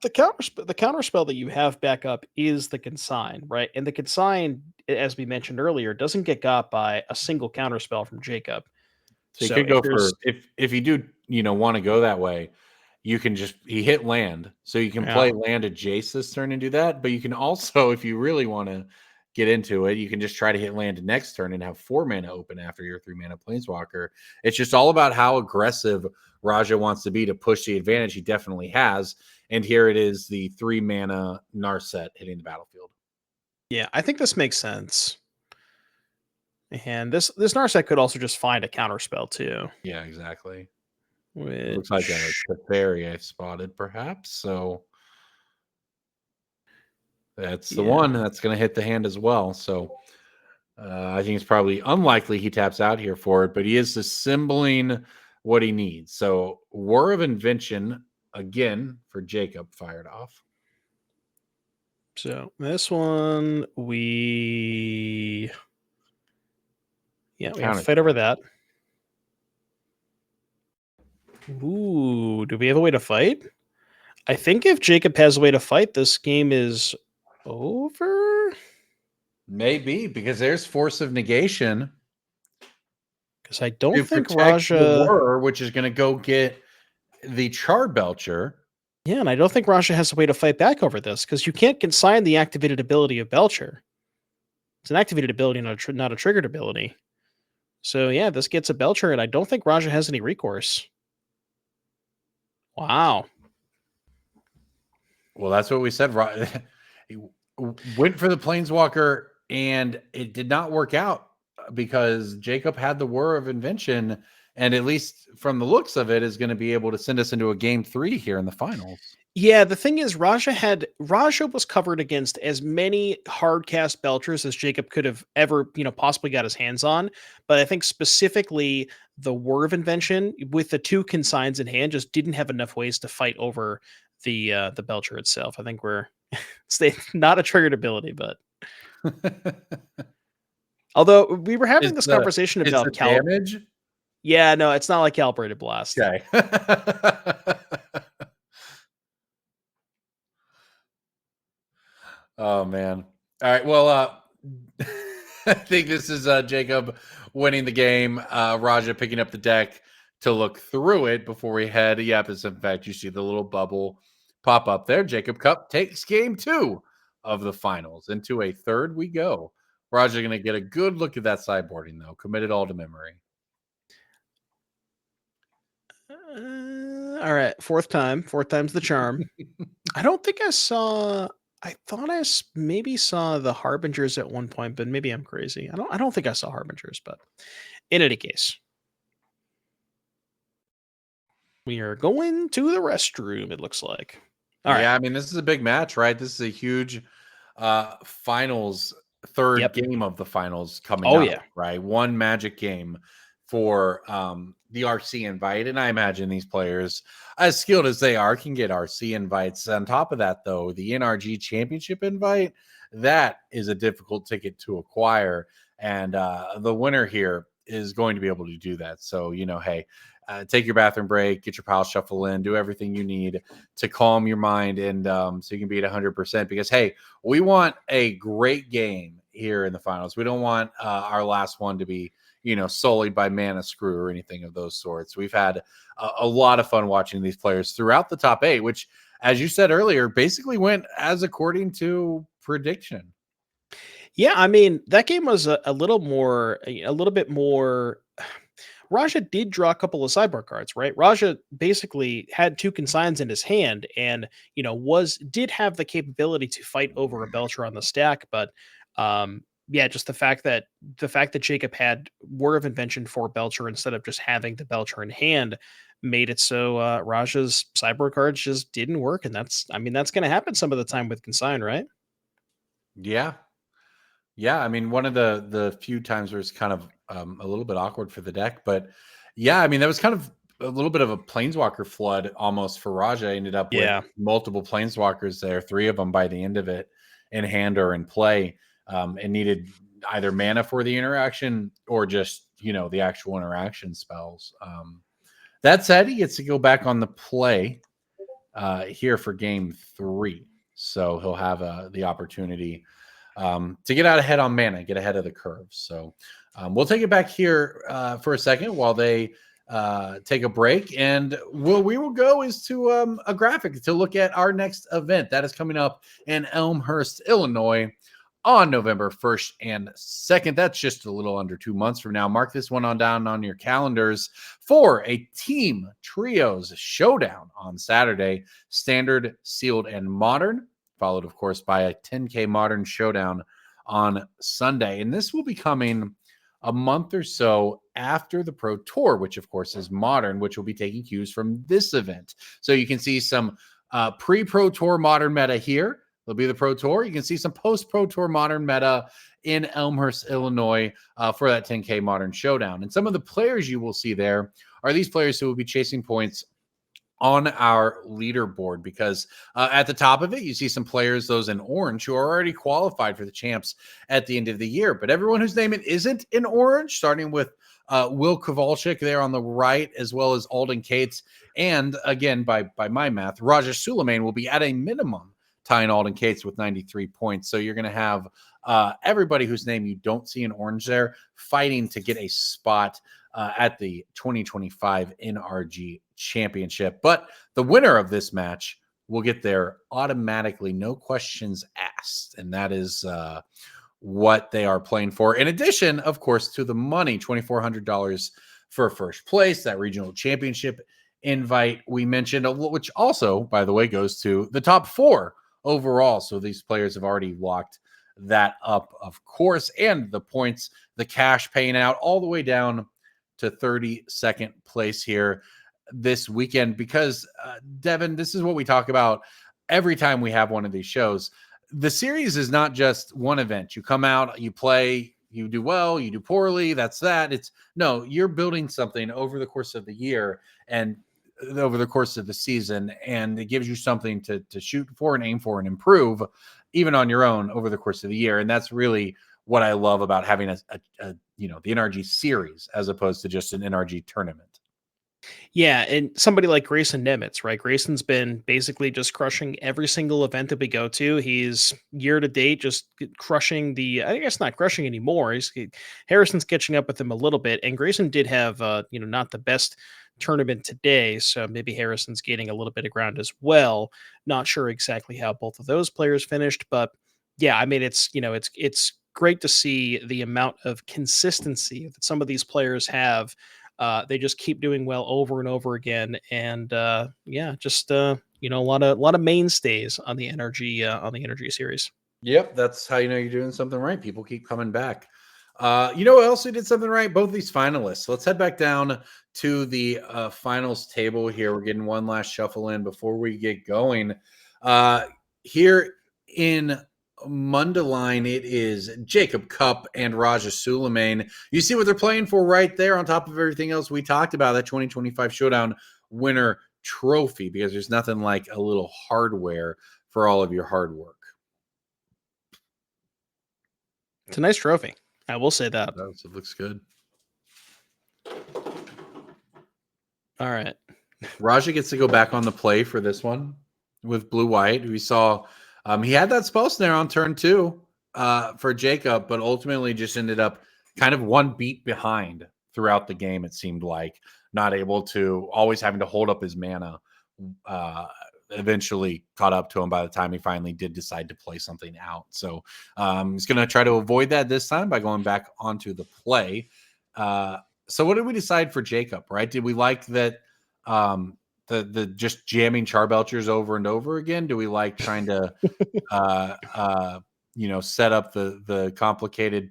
the counter spell that you have back up is the consign, right? And the consign, as we mentioned earlier, doesn't get got by a single counter spell from Jacob. So you So could if go for, there's if you do, want to go that way, you can just, he hit land. So you can yeah. play land adjacent this turn and do that. But you can also, if you really want to get into it, you can just try to hit land next turn and have 4 mana open after your 3 mana planeswalker. It's just all about how aggressive Raja wants to be to push the advantage he definitely has. And here it is, the 3 mana Narset hitting the battlefield. Yeah, I think this makes sense. And this Narset could also just find a counter spell too. Yeah, exactly. It looks like a Which Teferi I spotted, perhaps. So that's the yeah. one that's going to hit the hand as well. So I think it's probably unlikely he taps out here for it, but he is assembling what he needs. So War of Invention again for Jacob fired off. So this one we have to Counter fight over that. Ooh, do we have a way to fight? I think if Jacob has a way to fight, this game is over. Maybe, because there's Force of Negation Because I don't to think protect the Raja. Whir, which is going to go get the Char Belcher. Yeah, and I don't think Raja has a way to fight back over this because you can't consign the activated ability of Belcher. It's an activated ability, not a triggered ability. So yeah, this gets a Belcher, and I don't think Raja has any recourse. Wow. Well, that's what we said. He went for the Planeswalker, and it did not work out because Jacob had the Whir of Invention, and at least from the looks of it, is going to be able to send us into a game 3 here in the finals. Yeah, the thing is, Raja was covered against as many hard cast Belchers as Jacob could have ever, possibly got his hands on. But I think specifically the Whir of Invention with the 2 consigns in hand just didn't have enough ways to fight over the Belcher itself. I think it's not a triggered ability, but although we were having this conversation it's about the damage. Yeah, no, it's not like Calibrated Blast. Okay. Oh man. All right. Well, I think this is Jacob winning the game. Raja picking up the deck to look through it before we head. Yep, as in fact, you see the little bubble pop up there. Jacob Cup takes game 2 of the finals. Into a third we go. Raja going to get a good look at that sideboarding, though. Committed all to memory. All right, fourth time's the charm. I don't think I saw. I thought maybe saw the Harbingers at one point, but maybe I'm crazy. I don't think I saw Harbingers, but in any case, we are going to the restroom. It looks like. All right. I mean, this is a big match, right? This is a huge finals, third game of the finals coming up, yeah. right? One Magic game for the RC invite. And I imagine these players, as skilled as they are, can get RC invites. On top of that, though, the NRG championship invite, that is a difficult ticket to acquire. And the winner here is going to be able to do that. So, hey, take your bathroom break, get your pile shuffle in, do everything you need to calm your mind, and so you can be at 100%. Because hey, we want a great game here in the finals. We don't want our last one to be sullied by mana screw or anything of those sorts. We've had a lot of fun watching these players throughout the top 8, which, as you said earlier, basically went as according to prediction. Yeah, I mean that game was a little bit more. Raja did draw a couple of sideboard cards, right? Raja basically had 2 consigns in his hand, and did have the capability to fight over a Belcher on the stack, but yeah, just the fact that Jacob had Whir of Invention for Belcher instead of just having the Belcher in hand made it so Raja's sideboard cards just didn't work, and that's going to happen some of the time with consign, right? Yeah. I mean, one of the few times where it's kind of a little bit awkward for the deck, but yeah, I mean, that was kind of a little bit of a planeswalker flood almost for Raja. Ended up with multiple planeswalkers there, 3 of them by the end of it, in hand or in play, and needed either mana for the interaction or just the actual interaction spells. That said, he gets to go back on the play here for game 3, so he'll have the opportunity to get out ahead on mana, get ahead of the curve. So we'll take it back here for a second while they take a break. And where we will go is to a graphic to look at our next event that is coming up in Elmhurst, Illinois on November 1st and 2nd. That's just a little under 2 months from now. Mark this one down on your calendars for a Team Trios Showdown on Saturday, Standard, Sealed, and Modern, followed, of course, by a 10K Modern Showdown on Sunday. And this will be coming a month or so after the Pro Tour, which, of course, is Modern, which will be taking cues from this event. So you can see some pre-Pro Tour Modern meta here. There'll be the Pro Tour. You can see some post-Pro Tour Modern meta in Elmhurst, Illinois for that 10K Modern Showdown. And some of the players you will see there are these players who will be chasing points on our leaderboard, because at the top of it, you see some players, those in orange, who are already qualified for the champs at the end of the year. But everyone whose name it isn't in orange, starting with Will Kowalczyk there on the right, as well as Alden Cates, and again, by my math, Raja Suleiman will be at a minimum tying Alden Cates with 93 points. So you're going to have everybody whose name you don't see in orange there fighting to get a spot at the 2025 NRG Championship. But the winner of this match will get there automatically, no questions asked. And that is what they are playing for. In addition, of course, to the money, $2,400 for first place, that regional championship invite we mentioned, which also, by the way, goes to the top 4 overall. So these players have already locked that up, of course, and the points, the cash paying out all the way down to 32nd place here this weekend. Because, Devin, this is what we talk about every time we have one of these shows. The series is not just one event. You come out, you play, you do well, you do poorly. That's that. It's no, you're building something over the course of the year and over the course of the season, and it gives you something to shoot for and aim for and improve even on your own over the course of the year. And that's really what I love about having a the NRG series as opposed to just an NRG tournament. Yeah, and somebody like Grayson Nemitz, right? Grayson's been basically just crushing every single event that we go to. He's year to date just crushing I guess not crushing anymore. Harrison's catching up with him a little bit, and Grayson did have not the best tournament today, so maybe Harrison's gaining a little bit of ground as well. Not sure exactly how both of those players finished, but yeah, I mean it's great to see the amount of consistency that some of these players have. They just keep doing well over and over again, and just a lot of mainstays on the energy series. Yep, that's how you know you're doing something right. People keep coming back. You know what else we did something right? Both these finalists. Let's head back down to the finals table here. We're getting one last shuffle in before we get going. Here in Mundaline, it is Jacob Cup and Raja Suleiman. You see what they're playing for right there on top of everything else we talked about, that 2025 Showdown winner trophy, because there's nothing like a little hardware for all of your hard work. It's a nice trophy. I will say that. It looks good. All right. Raja gets to go back on the play for this one with Blue White. We saw he had that spell snare on turn 2 for Jacob, but ultimately just ended up kind of one beat behind throughout the game, it seemed like. Not able to, always having to hold up his mana. Eventually caught up to him by the time he finally did decide to play something out. So he's going to try to avoid that this time by going back onto the play. So what did we decide for Jacob, right? Did we like that the just jamming Charbelchers over and over again? Do we like trying to set up the complicated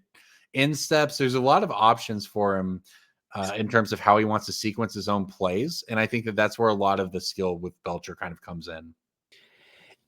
insteps? There's a lot of options for him in terms of how he wants to sequence his own plays. And I think that's where a lot of the skill with Belcher kind of comes in.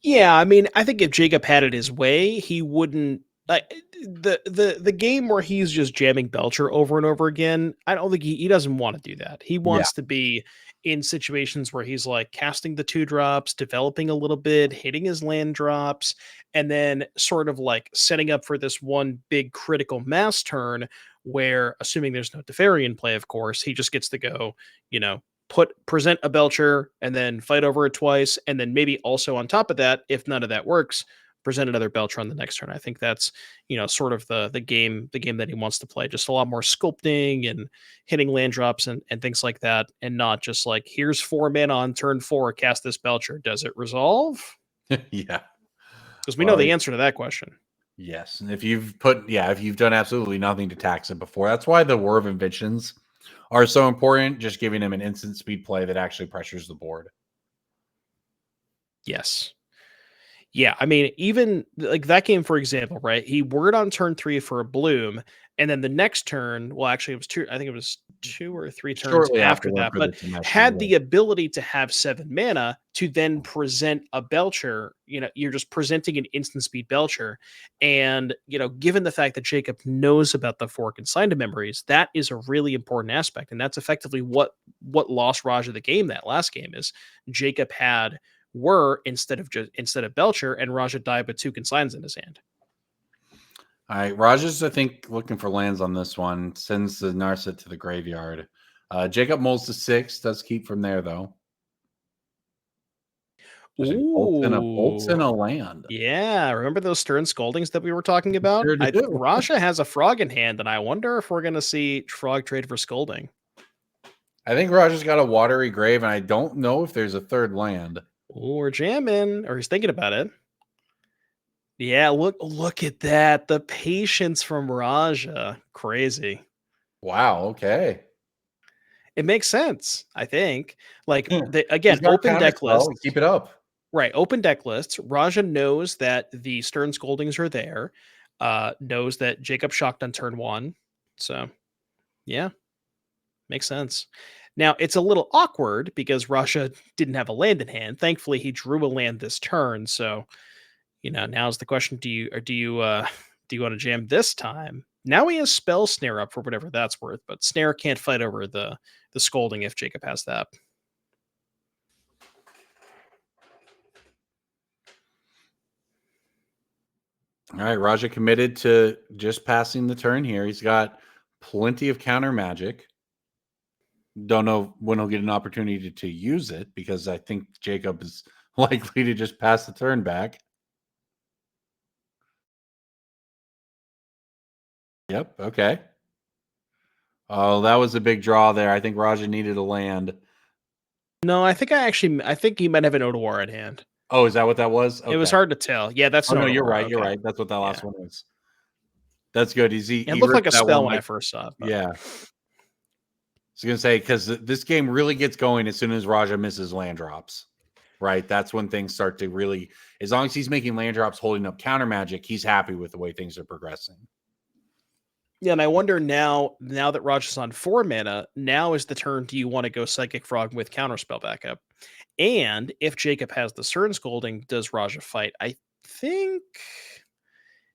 Yeah, I mean, I think if Jacob had it his way, he wouldn't like the game where he's just jamming Belcher over and over again. I don't think he doesn't want to do that. He wants to be in situations where he's like casting the 2 drops, developing a little bit, hitting his land drops, and then sort of like setting up for this one big critical mass turn where, assuming there's no Teferi play, of course, he just gets to go, present a Belcher and then fight over it twice. And then maybe also on top of that, if none of that works, present another Belcher on the next turn. I think that's, sort of the game that he wants to play. Just a lot more sculpting and hitting land drops and things like that. And not just like, here's 4 mana on turn 4, cast this Belcher. Does it resolve? Yeah. Because we know the answer to that question. Yes. And if you've done absolutely nothing to tax it before, that's why the War of Inventions are so important, just giving him an instant speed play that actually pressures the board. Yes. Yeah, I mean, even like that game, for example, right? He whirred on turn 3 for a bloom, and then the next turn, well, actually, it was 2. I think it was 2 or 3 turns Shortly after that, but had the ability to have 7 mana to then present a Belcher. You're just presenting an instant speed Belcher, and given the fact that Jacob knows about the 4 consigned memories, that is a really important aspect, and that's effectively what lost Raja the game. That last game is Jacob had instead of Belcher, and Raja died with 2 consigns in his hand. All right, Raja's, I think, looking for lands on this one. Sends the Narset to the graveyard. Jacob molds to 6. Does keep from there, though. Just bolts in Ooh. a land. Yeah, remember those stern scoldings that we were talking about? Sure do. Raja has a frog in hand, and I wonder if we're gonna see frog trade for scolding. I think Roger's got a watery grave, and I don't know if there's a third land. Ooh, we're jamming, or he's thinking about it. Yeah, look at that. The patience from Raja. Crazy. Wow, okay. It makes sense, I think. Like He's again, got open deck counterspell. lists. Keep it up. Right, open deck lists. Raja knows that the stern scoldings are there. Knows that Jacob shocked on turn one. So yeah, makes sense. Now it's a little awkward because Raja didn't have a land in hand. Thankfully, he drew a land this turn. So now's the question: do you want to jam this time? Now he has spell snare up for whatever that's worth, but snare can't fight over the scolding if Jacob has that. All right, Raja committed to just passing the turn here. He's got plenty of counter magic. Don't know when he'll get an opportunity to use it because I think Jacob is likely to just pass the turn back. Yep. Okay. Oh, that was a big draw there. I think Raja needed a land. No, I think he might have an Odawar at hand. Oh, is that what that was? It was Okay. hard to tell. Yeah, that's Oh an no, you're Odawar. right. You're Okay. right. That's what that Yeah. last one was. That's good. It He looked like ripped a that spell one when I like first saw it, but yeah. I was gonna say because this game really gets going as soon as Raja misses land drops. Right, that's when things start to really. As long as he's making land drops, holding up counter magic, he's happy with the way things are progressing. yeah, and I wonder now that Raja's on 4 mana, now is the turn. Do you want to go Psychic Frog with Counterspell backup? And if Jacob has the Cern Scolding, does Raja fight? I think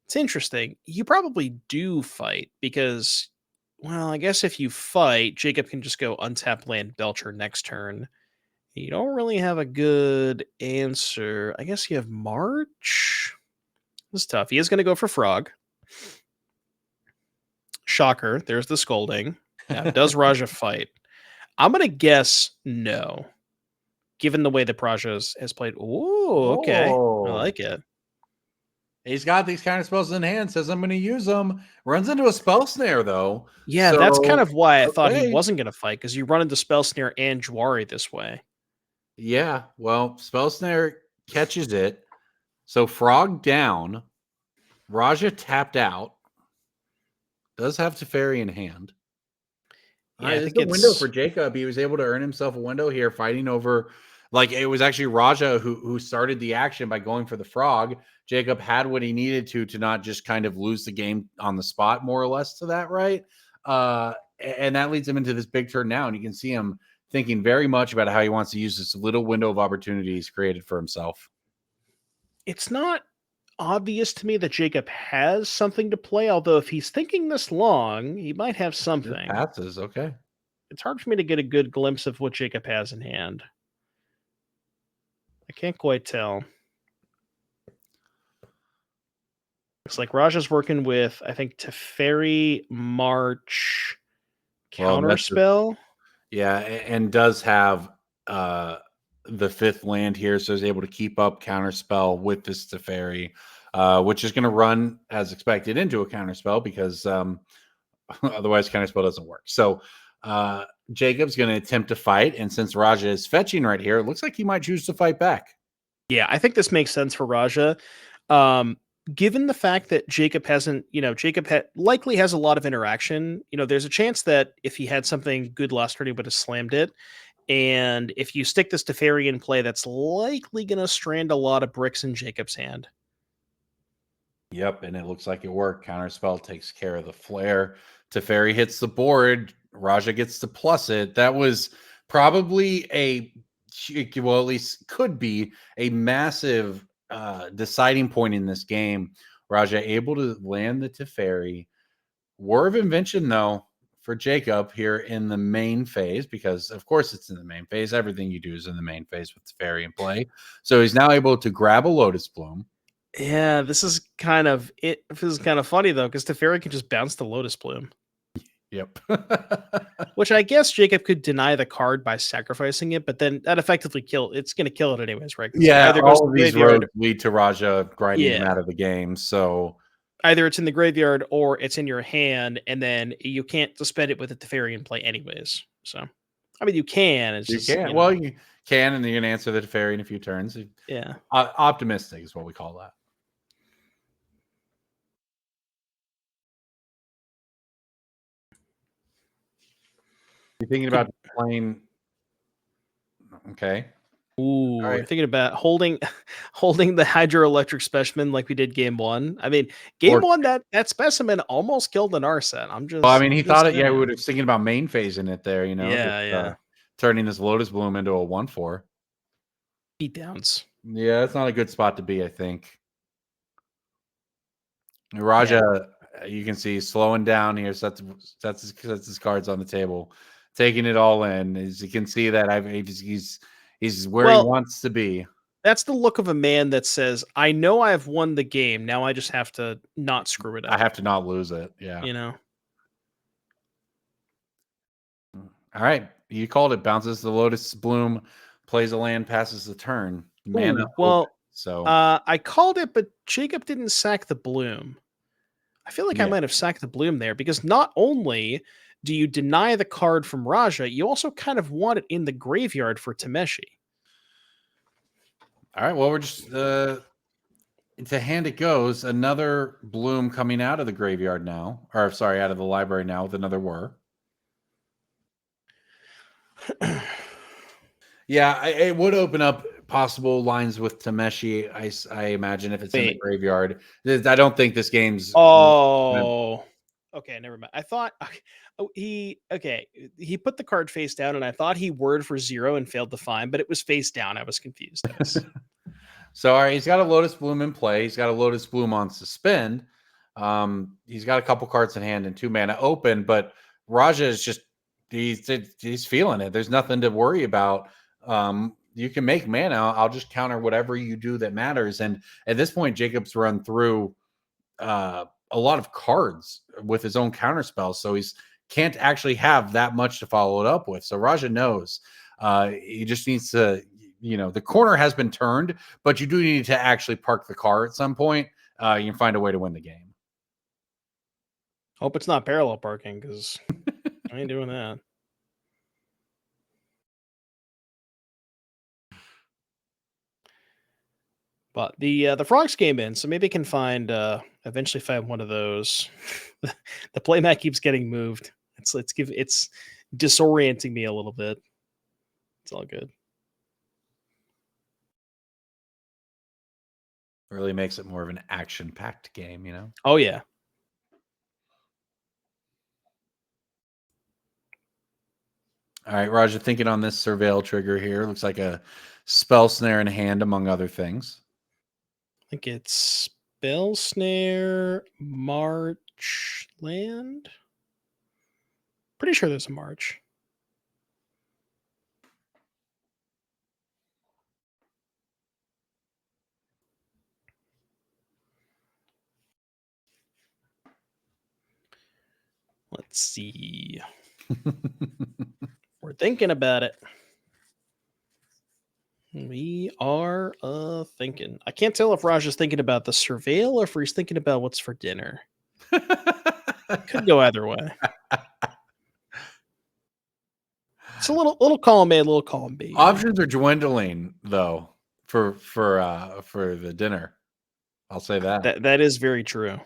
it's interesting. You probably do fight because, well, I guess if you fight, Jacob can just go untap land Belcher next turn. You don't really have a good answer. I guess you have March. This is tough. He is going to go for Frog. Shocker. There's the scolding. Now, does Raja fight? I'm going to guess no, given the way that Raja has played. Ooh, okay. I Oh, like it. he's got these kind of spells in hand. Says I'm going to use them. Runs into a spell snare though. Yeah, that's kind So of why I thought he okay, wasn't going to fight because you run into Spell Snare and Jwari this way. yeah. Well, spell snare catches it. So frog down. Raja tapped out. Does have Teferi in hand. All Yeah, right, I this is think a window it's for Jacob. He was able to earn himself a window here, fighting over. Like it was actually Raja who started the action by going for the frog. Jacob had what he needed to not just kind of lose the game on the spot, more or less, to that, right? And that leads him into this big turn now, and you can see him thinking very much about how he wants to use this little window of opportunity he's created for himself. it's not obvious to me that Jacob has something to play, although if he's thinking this long, he might have Just something. passes, okay. It's hard for me to get a good glimpse of what Jacob has in hand. I can't quite tell. Looks like Raja's working with, I think, Teferi, March, Well, that's Counterspell. yeah, and does have the fifth land here, so is able to keep up counterspell with this Teferi, which is going to run as expected into a counterspell because otherwise counterspell doesn't work. So Jacob's going to attempt to fight, and since Raja is fetching right here, it looks like he might choose to fight back. Yeah, I think this makes sense for Raja. Given the fact that Jacob hasn't, Jacob likely has a lot of interaction. There's a chance that if he had something good last turn, he would have slammed it. And if you stick this Teferi in play, that's likely going to strand a lot of bricks in Jacob's hand. Yep, and it looks like it worked. Counterspell takes care of the flare. Teferi hits the board. Raja gets to plus it. That was probably well, at least could be a massive deciding point in this game. Raja able to land the Teferi. War of Invention, though, for Jacob here in the main phase, because of course it's in the main phase. Everything you do is in the main phase with Teferi in play. So he's now able to grab a Lotus Bloom. Yeah, this is kind of funny though, because Teferi can just bounce the Lotus Bloom. Yep. Which I guess Jacob could deny the card by sacrificing it, but then that effectively it's going to kill it anyways, right? 'Cause it Yeah, either goes to all the of these roads graveyard. lead to Raja grinding him Yeah. out of the game, so Either it's in the graveyard or it's in your hand, and then you can't suspend it with a Teferi in play anyways. So, I mean, you can. It's you just, can't. Well, you can, and you're gonna answer the Teferi in a few turns. yeah. Optimistic is what we call that. You're thinking Could about playing. Okay. All Ooh, right. you're thinking about holding holding the hydroelectric specimen like we did game one. I mean, game Or one that specimen almost killed an Narset. I'm well, I just mean, I'm he just thought it. Yeah, we saying. were thinking about main phasing it there. Just Yeah, yeah. turning this Lotus Bloom into a 1/4. Beat downs. Yeah, that's not a good spot to be. I think Yeah. Raja, you can see slowing down here. Sets his cards on the table, taking it all in. As you can see that he's where he Well, wants to be. that's the look of a man that says, "I know I've won the game. Now I just have to not screw it I up." have to not lose it. Yeah. You know. All right. You called it. Bounces the Lotus Bloom, plays a land, passes the turn. Mana Ooh, open. well, So I called it, but Jacob didn't sack the bloom. I feel like I yeah. might have sacked the bloom there because not only do you deny the card from Raja, you also kind of want it in the graveyard for Tameshi. All right. Well, we're just to hand it goes. Another Bloom coming out of the graveyard now, or sorry, out of the library now with another whir. Yeah, it would open up possible lines with Tameshi. I imagine if it's in the Wait. graveyard. I don't think this game's. Oh. Okay, never mind. I thought he put the card face down and I thought he word for 0 and failed to find, but it was face down. I was confused. So all right, he's got a Lotus Bloom in play. He's got a Lotus Bloom on suspend. He's got a couple cards in hand and 2 mana open, but Raja is just he's feeling it. There's nothing to worry about. You can make mana. I'll just counter whatever you do that matters. And at this point, Jacob's run through a lot of cards with his own counter spells, so he's can't actually have that much to follow it up with. So Raja knows he just needs to, the corner has been turned, but you do need to actually park the car at some point. You can find a way to win the game. Hope it's not parallel parking because I ain't doing that. But the frogs came in, so maybe I can eventually find one of those. The playmat keeps getting moved. It's disorienting me a little bit. It's all good. Really makes it more of an action-packed game. Oh yeah. All right, Raja, thinking on this surveil trigger here. Looks like a spell snare in hand, among other things. I think it's Spell Snare, March, Land. Pretty sure there's a March. Let's see. We're thinking about it. We are thinking. I can't tell if Raj is thinking about the surveil or if he's thinking about what's for dinner. Could go either way. It's a little column A, a little column B. Options are dwindling though for the dinner. I'll say that. That is very true.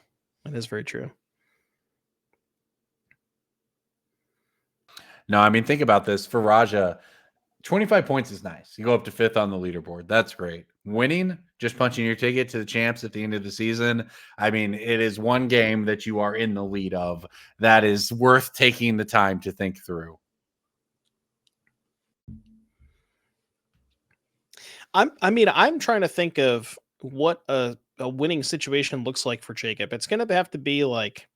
That is very true. No, I mean think about this for Raja. 25 points is nice. You go up to 5th on the leaderboard. That's great. Winning, just punching your ticket to the champs at the end of the season. I mean, it is one game that you are in the lead of that is worth taking the time to think through. I'm trying to think of what a winning situation looks like for Jacob. It's gonna have to be like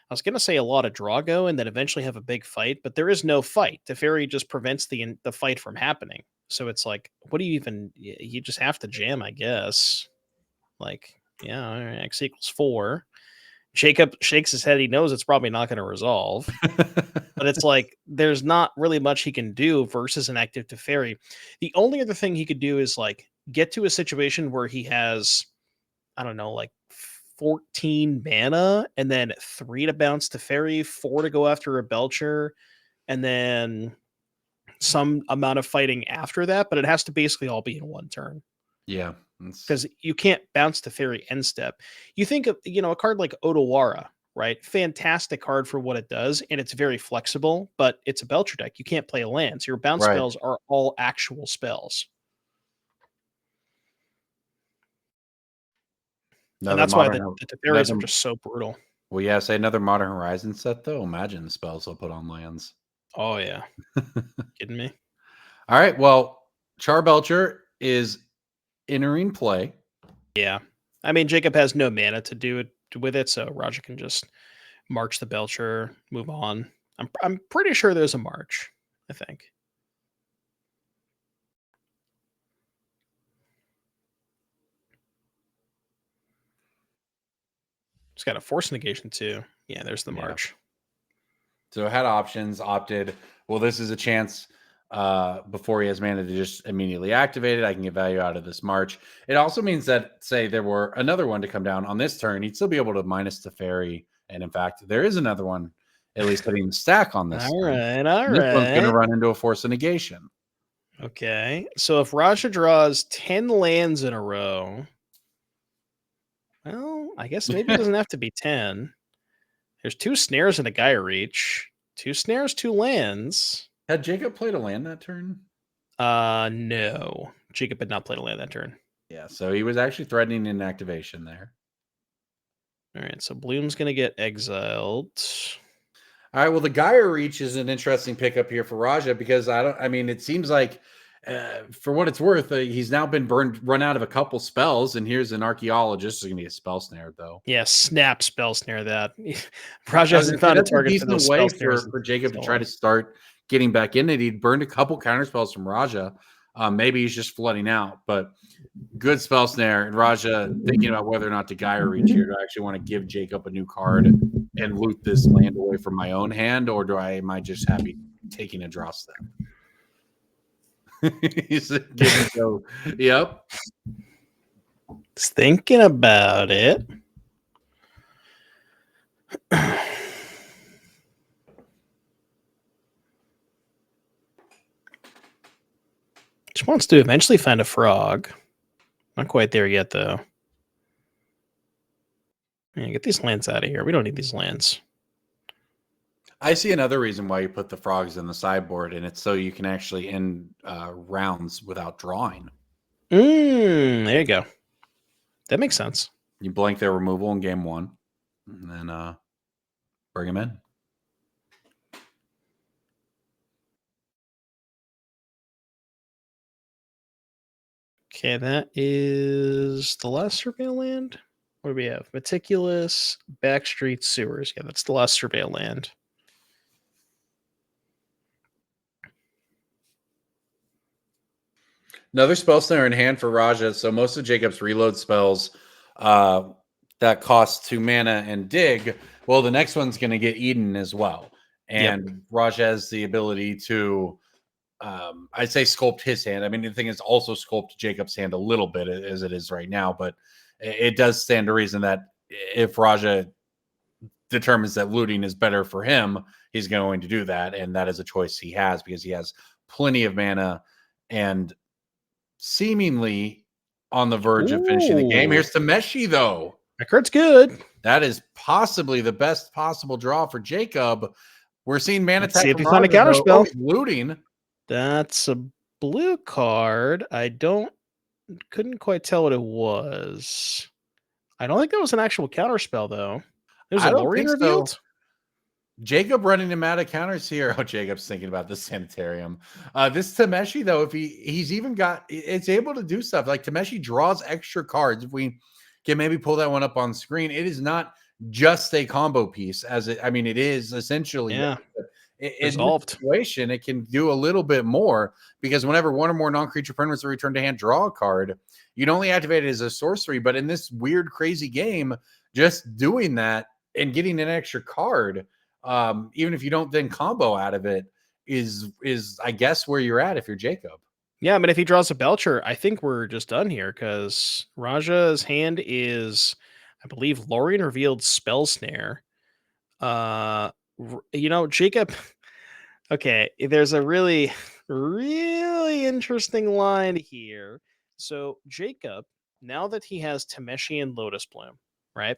I was gonna say a lot of Drago and then eventually have a big fight, but there is no fight. The fairy just prevents the fight from happening. So it's like, what do you even? You just have to jam, I guess. Like, yeah, all right, X equals 4. Jacob shakes his head. He knows it's probably not going to resolve. But it's like there's not really much he can do versus an active Teferi. The only other thing he could do is like get to a situation where he has, I don't know, like 14 mana and then 3 to bounce Teferi, 4 to go after a Belcher, and then some amount of fighting after that. But it has to basically all be in one turn Yeah. because you can't bounce Teferi end step. You think of, a card like Odawara, right? Fantastic card for what it does, and it's very flexible, but it's a Belcher deck. You can't play lands. Your bounce Right. spells are all actual spells. And that's why the Teferis are just so brutal. Well, yeah, say another Modern Horizon set, though. Imagine the spells they'll put on lands. Oh, yeah. Kidding me? All right, well, Charbelcher is entering play. Yeah. I mean, Jacob has no mana to do it with it, so Raja can just march the Belcher, move on. I'm pretty sure there's a march, I think. It's got a force negation too. Yeah, there's the march. So had options, opted. Well, this is a chance before he has mana to just immediately activate it. I can get value out of this march. It also means that, say, there were another one to come down on this turn, he'd still be able to minus the fairy. And in fact, there is another one, at least hitting the stack on this. All right. This one's going to run into a force of negation. Okay. So if Raja draws 10 lands in a row, well, I guess maybe it doesn't have to be 10. There's 2 snares and a Gaia Reach. 2 snares, 2 lands. Had Jacob played a land that turn? No. Jacob had not played a land that turn. Yeah, so he was actually threatening an activation there. All right, so Bloom's going to get exiled. All right, well, the Gaia Reach is an interesting pickup here for Raja because it seems like for what it's worth, he's now been run out of a couple spells, and here's an archaeologist. It's going to be a spell snare, though. Yeah, snap spell snare that. Raja hasn't found a target for those way spell for Jacob to try to start getting back in it. He'd burned a couple counter spells from Raja. Maybe he's just flooding out, but good spell snare. And Raja thinking about whether or not to Gaia Reach here. Do I actually want to give Jacob a new card and loot this land away from my own hand, or am I just happy taking a draw step? He's giving go. Yep. He's thinking about it. Just wants to eventually find a frog. Not quite there yet, though. Yeah, get these lands out of here. We don't need these lands. I see another reason why you put the frogs in the sideboard, and it's so you can actually end rounds without drawing. There you go. That makes sense. You blank their removal in game 1, and then bring them in. Okay, that is the last surveil land. What do we have? Meticulous, Backstreet, Sewers. Yeah, that's the last surveil land. Another spell snare in hand for Raja. So most of Jacob's reload spells that cost 2 mana and dig, well, the next one's going to get eaten as well. And Raja has the ability to, I'd say, sculpt his hand. I mean, the thing is also sculpt Jacob's hand a little bit as it is right now, but it does stand to reason that if Raja determines that looting is better for him, he's going to do that. And that is a choice he has because he has plenty of mana and seemingly on the verge of finishing the game. Here's Tameshi, though. That card's good. That is possibly the best possible draw for Jacob. We're seeing mana Let's see if you find a counterspell. Looting. That's a blue card. Couldn't quite tell what it was. I don't think that was an actual counterspell, though. There's a Lorien revealed. So. Jacob running him out of counters here. Oh, Jacob's thinking about the sanitarium. This Tameshi, though, if he's even got, it's able to do stuff. Like Tameshi draws extra cards. If we can maybe pull that one up on screen, it is not just a combo piece. It is essentially. Yeah. In this situation, it can do a little bit more because whenever one or more non-creature permanents are returned to hand, draw a card. You'd only activate it as a sorcery, but in this weird, crazy game, just doing that and getting an extra card, even if you don't then combo out of it, is I guess where you're at if you're Jacob. Yeah, I mean, if he draws a Belcher, I think we're just done here because Raja's hand is, I believe, Lorien revealed Spell Snare. Jacob. Okay, there's a really, really interesting line here. So Jacob, now that he has Tameshi and Lotus Bloom, right?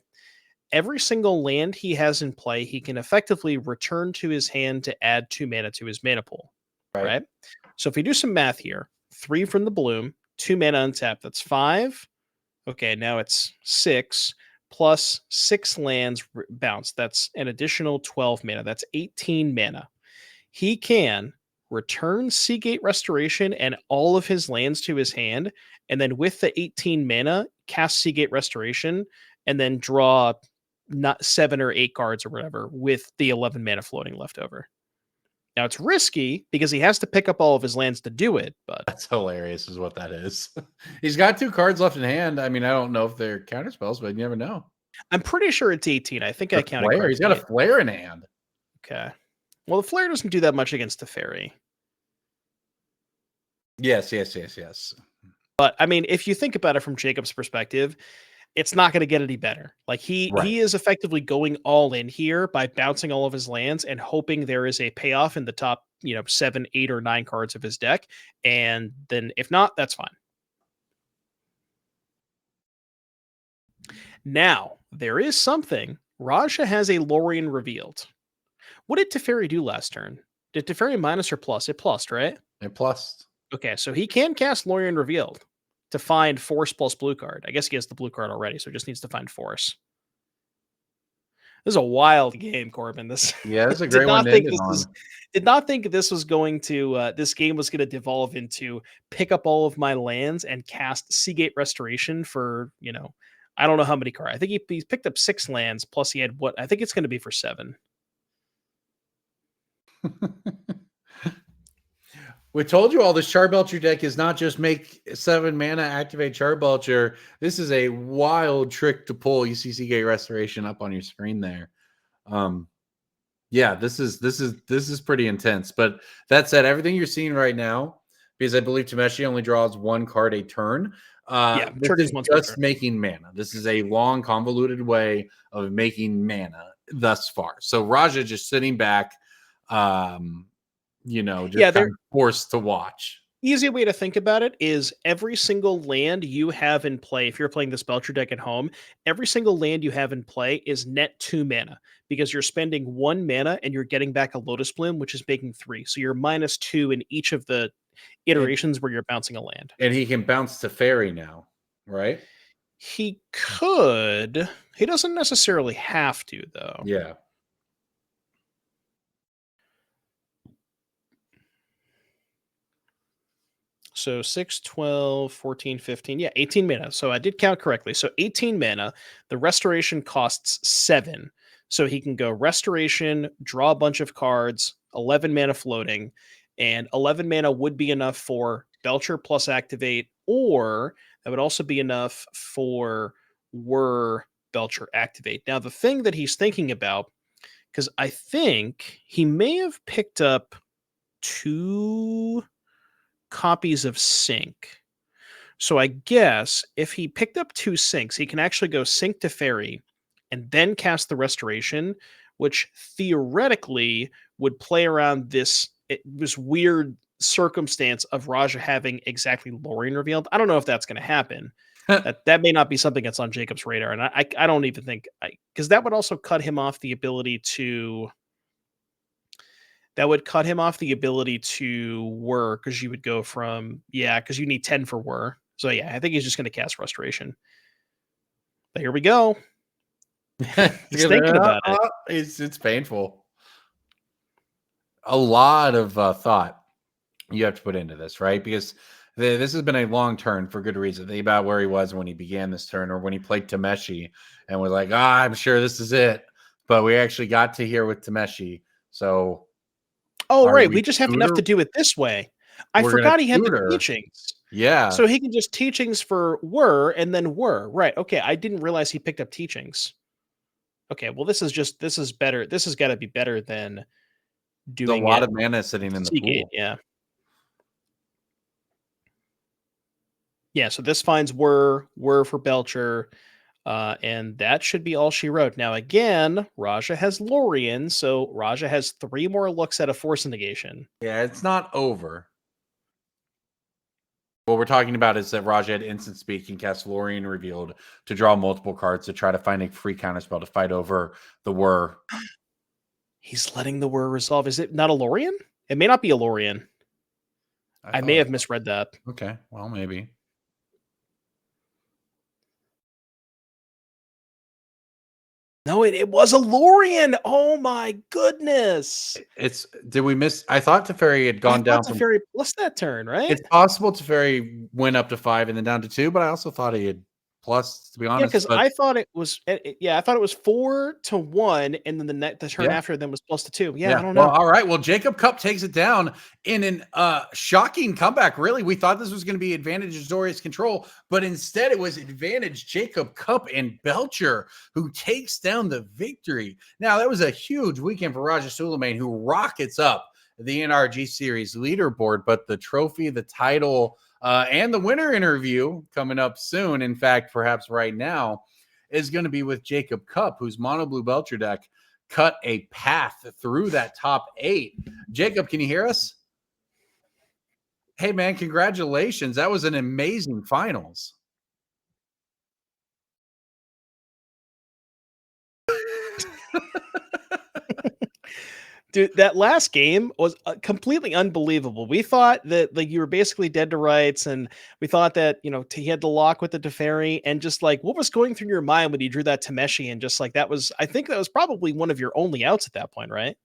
Every single land he has in play, he can effectively return to his hand to add 2 mana to his mana pool, Right. right? So if we do some math here, 3 from the bloom, 2 mana untapped, that's 5. Okay, now it's 6 plus 6 lands bounce. That's an additional 12 mana. That's 18 mana. He can return Seagate Restoration and all of his lands to his hand, and then with the 18 mana, cast Seagate Restoration, and then draw not 7 or 8 cards or whatever with the 11 mana floating left over. Now it's risky because he has to pick up all of his lands to do it, but That's hilarious, is what that is. He's got 2 cards left in hand. I mean, I don't know if they're counter spells, but you never know. I'm pretty sure it's 18. I think I counted Flare. correctly. He's got a flare in hand. Okay. Well, the flare doesn't do that much against the fairy. Yes. But I mean, if you think about it from Jacob's perspective, it's not going to get any better. Like he is effectively going all in here by bouncing all of his lands and hoping there is a payoff in the top, 7, 8, or 9 cards of his deck. And then if not, that's fine. Now, there is something. Raja has a Lorien revealed. What did Teferi do last turn? Did Teferi minus or plus? It plussed, right? It plus. Okay, so he can cast Lorien revealed to find Force plus blue card. I guess he has the blue card already, so he just needs to find Force. This is a wild game, Corbin. This that's a great one to end it on. Did not think this was going to this game was going to devolve into pick up all of my lands and cast Seagate Restoration for I don't know how many cards. I think he picked up 6 lands plus he had I think it's going to be for 7. We told you all this Charbelcher deck is not just make 7 mana, activate Charbelcher. This is a wild trick to pull. You see Seagate Restoration up on your screen there. Yeah, this is pretty intense. But that said, everything you're seeing right now, because I believe Tameshi only draws 1 card a turn. This is just making mana. This is a long, convoluted way of making mana thus far. So Raja just sitting back, just kind of forced to watch. Easy way to think about it is every single land you have in play, if you're playing this Belcher deck at home, every single land you have in play is net 2 mana because you're spending 1 mana and you're getting back a Lotus Bloom, which is making 3. So you're -2 in each of the iterations where you're bouncing a land. And he can bounce to fairy now, right? He could. He doesn't necessarily have to, though. Yeah. So 6, 12, 14, 15. Yeah, 18 mana. So I did count correctly. So 18 mana. The restoration costs 7. So he can go restoration, draw a bunch of cards, 11 mana floating, and 11 mana would be enough for Belcher plus activate, or that would also be enough for Belcher activate. Now, the thing that he's thinking about, because I think he may have picked up 2 copies of Sync. So I guess if he picked up 2 Syncs, he can actually go Sync to Fairy and then cast the Restoration, which theoretically would play around this weird circumstance of Raja having exactly Lorien revealed. I don't know if that's going to happen. that may not be something that's on Jacob's radar, and I don't even think because that would also cut him off the ability to. That would cut him off the ability to whir because you would go from because you need 10 for whir. So I think he's just going to cast Restoration. But here we go. He's thinking about it. It's painful. A lot of thought you have to put into this, right? Because this has been a long turn for good reason. Think about where he was when he began this turn or when he played Tameshi and was like, I'm sure this is it. But we actually got to here with Tameshi. So right. We just have enough to do it this way. I forgot he had the teachings. Yeah. So he can just teachings for whir and then whir. Right. Okay. I didn't realize he picked up teachings. Okay, well, this is better. This has got to be better than There's a doing lot it of mana sitting in the Seagate. pool. Yeah. Yeah, so this finds were for Belcher, and that should be all she wrote. Now, again, Raja has Lorien, so Raja has 3 more looks at a Force Negation. Yeah, it's not over. What we're talking about is that Raja had instant speak and cast Lorien Revealed to draw multiple cards to try to find a free counterspell to fight over the Whir. He's letting the were resolve. Is it not a Lorien? It may not be a Lorien. I may have misread that. Okay, well, maybe. No, it was a Lorien. Oh my goodness. Did we miss? I thought Teferi had gone down from. Teferi plus that turn, right? It's possible Teferi went up to 5 and then down to 2, but I also thought he had plus, to be honest. Yeah, because I thought it was. I thought it was 4-1, and then the turn after then was plus to 2. Yeah, I don't know. Well, all right. Well, Jacob Cup takes it down in an shocking comeback. Really, we thought this was going to be advantage Azorius control, but instead it was advantage Jacob Cup and Belcher who takes down the victory. Now that was a huge weekend for Raja Suleiman, who rockets up the NRG series leaderboard, but the trophy, the title, and the winner interview coming up soon. In fact, perhaps right now, is going to be with Jacob Cup, whose Mono Blue Belcher deck cut a path through that top 8. Jacob, can you hear us? Hey, man, congratulations. That was an amazing finals. Dude, that last game was completely unbelievable. We thought that like you were basically dead to rights, and we thought that he had the lock with the Teferi, and just like what was going through your mind when you drew that Tameshi, and just like I think that was probably one of your only outs at that point, right?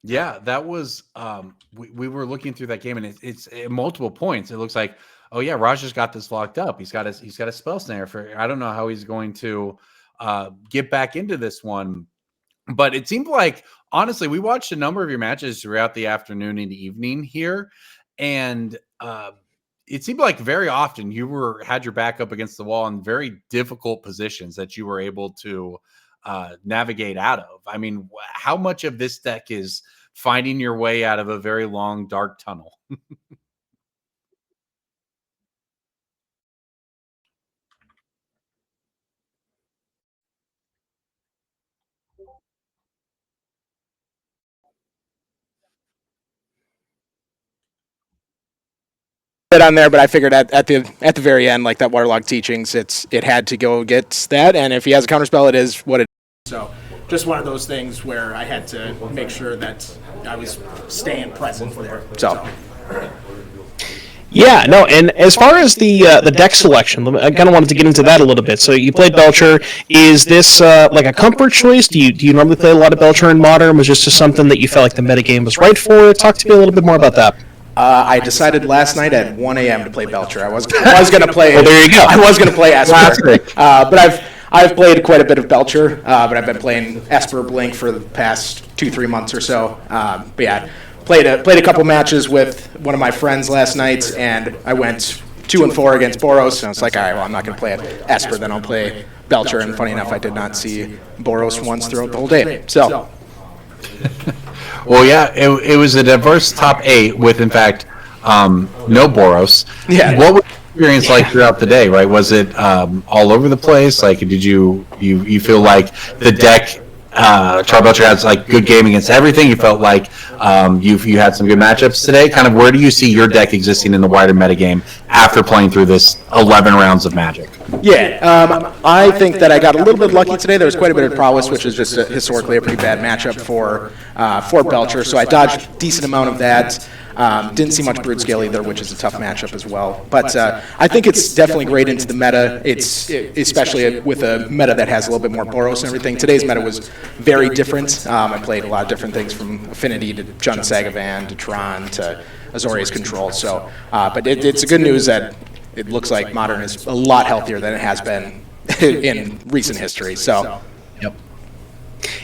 Yeah, that was we were looking through that game, and it's at multiple points. It looks like, oh yeah, Raja's got this locked up. He's got a spell snare for. I don't know how he's going to get back into this one, but it seemed like, honestly, we watched a number of your matches throughout the afternoon and evening here, and it seemed like very often you had your back up against the wall in very difficult positions that you were able to navigate out of. I mean, how much of this deck is finding your way out of a very long, dark tunnel? On there, but I figured at the very end, like that waterlogged teachings, it had to go get that, and if he has a counterspell, it is what it is. So just one of those things where I had to make sure that I was staying present there. So. Yeah, no, and as far as the deck selection, I kind of wanted to get into that a little bit. So you played Belcher. Is this like a comfort choice? Do you normally play a lot of Belcher in Modern? Was this just something that you felt like the metagame was right for? Talk to me a little bit more about that. I decided last night at 1 a.m. to play Belcher. I was going to play. Well, there you go. I was going to play Esper, but I've played quite a bit of Belcher. But I've been playing Esper Blink for the past 2-3 months or so. But yeah, played a couple matches with one of my friends last night, and I went 2-4 against Boros. And I was like, all right, well, I'm not going to play Esper, then I'll play Belcher. And funny enough, I did not see Boros once throughout the whole day. So. Well, yeah, it was a diverse top 8 with, in fact, no Boros. Yeah. What was the experience like throughout the day, right? Was it all over the place? Like, did you feel like the deck, Char Belcher has like good game against everything? You felt like you had some good matchups today? Kind of where do you see your deck existing in the wider metagame after playing through this 11 rounds of Magic? Yeah, I think that I got a little bit lucky today. There was quite a bit of prowess, which is just historically a pretty bad matchup for Belcher. So I dodged a decent amount of that. Didn't see much Broodscale either, which is a tough matchup as well. But I think it's definitely great into the meta. It's especially with a meta that has a little bit more Boros and everything. Today's meta was very different. I played a lot of different things from Affinity to Jund Sagavan to Tron to Azorius Control. So, but it's a good news that it looks like Modern is a lot healthier than it has been in recent history. So, yep.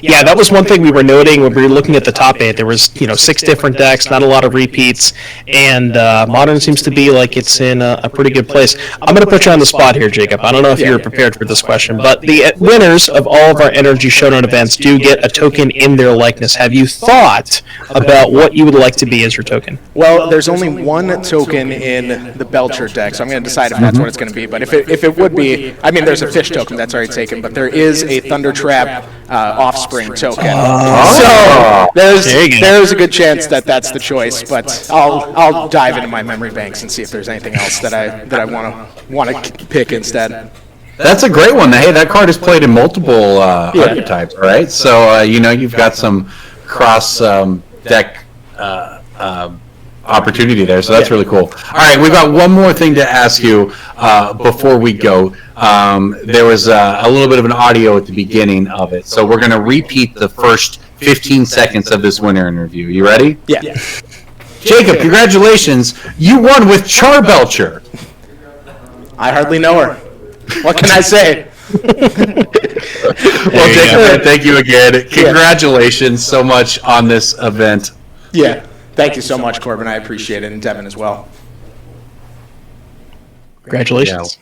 Yeah, that was one thing we were noting when we were looking at the top 8. There was, 6 different decks, not a lot of repeats, and Modern seems to be like it's in a pretty good place. I'm going to put you on the spot here, Jacob. I don't know if you were prepared for this question, but the winners of all of our NRG Showdown events do get a token in their likeness. Have you thought about what you would like to be as your token? Well, there's only one token in the Belcher deck, so I'm going to decide if that's what it's going to be. But if it would be, I mean, there's a fish token that's already taken, but there is a Thunder Trap Offspring token. So there's a good chance that that's the choice. But I'll dive into my memory banks and see if there's anything else that I want to pick instead. That's a great one. Hey, that card is played in multiple archetypes, right? So you've got some cross deck opportunity there, so that's really cool. All right, we've got one more thing to ask you before we go. There was a little bit of an audio at the beginning of it, so we're going to repeat the first 15 seconds of this winner interview. You ready? Yeah. Jacob, congratulations. You won with Charbelcher. I hardly know her. What can I say? Well, Jacob, thank you again. Congratulations so much on this event. Yeah. Thank you so much, Corbin. I appreciate it, and Devin as well. Congratulations.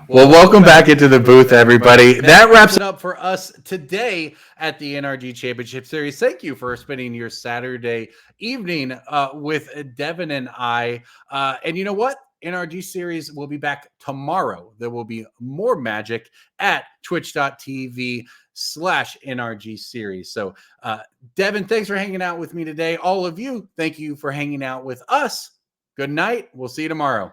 Well, welcome back into the booth, everybody. That wraps it up for us today at the NRG Championship Series. Thank you for spending your Saturday evening with Devin and I. And you know what? NRG Series will be back tomorrow. There will be more magic at twitch.tv/NRG Series. So, Devin, thanks for hanging out with me today. All of you, thank you for hanging out with us. Good night. We'll see you tomorrow.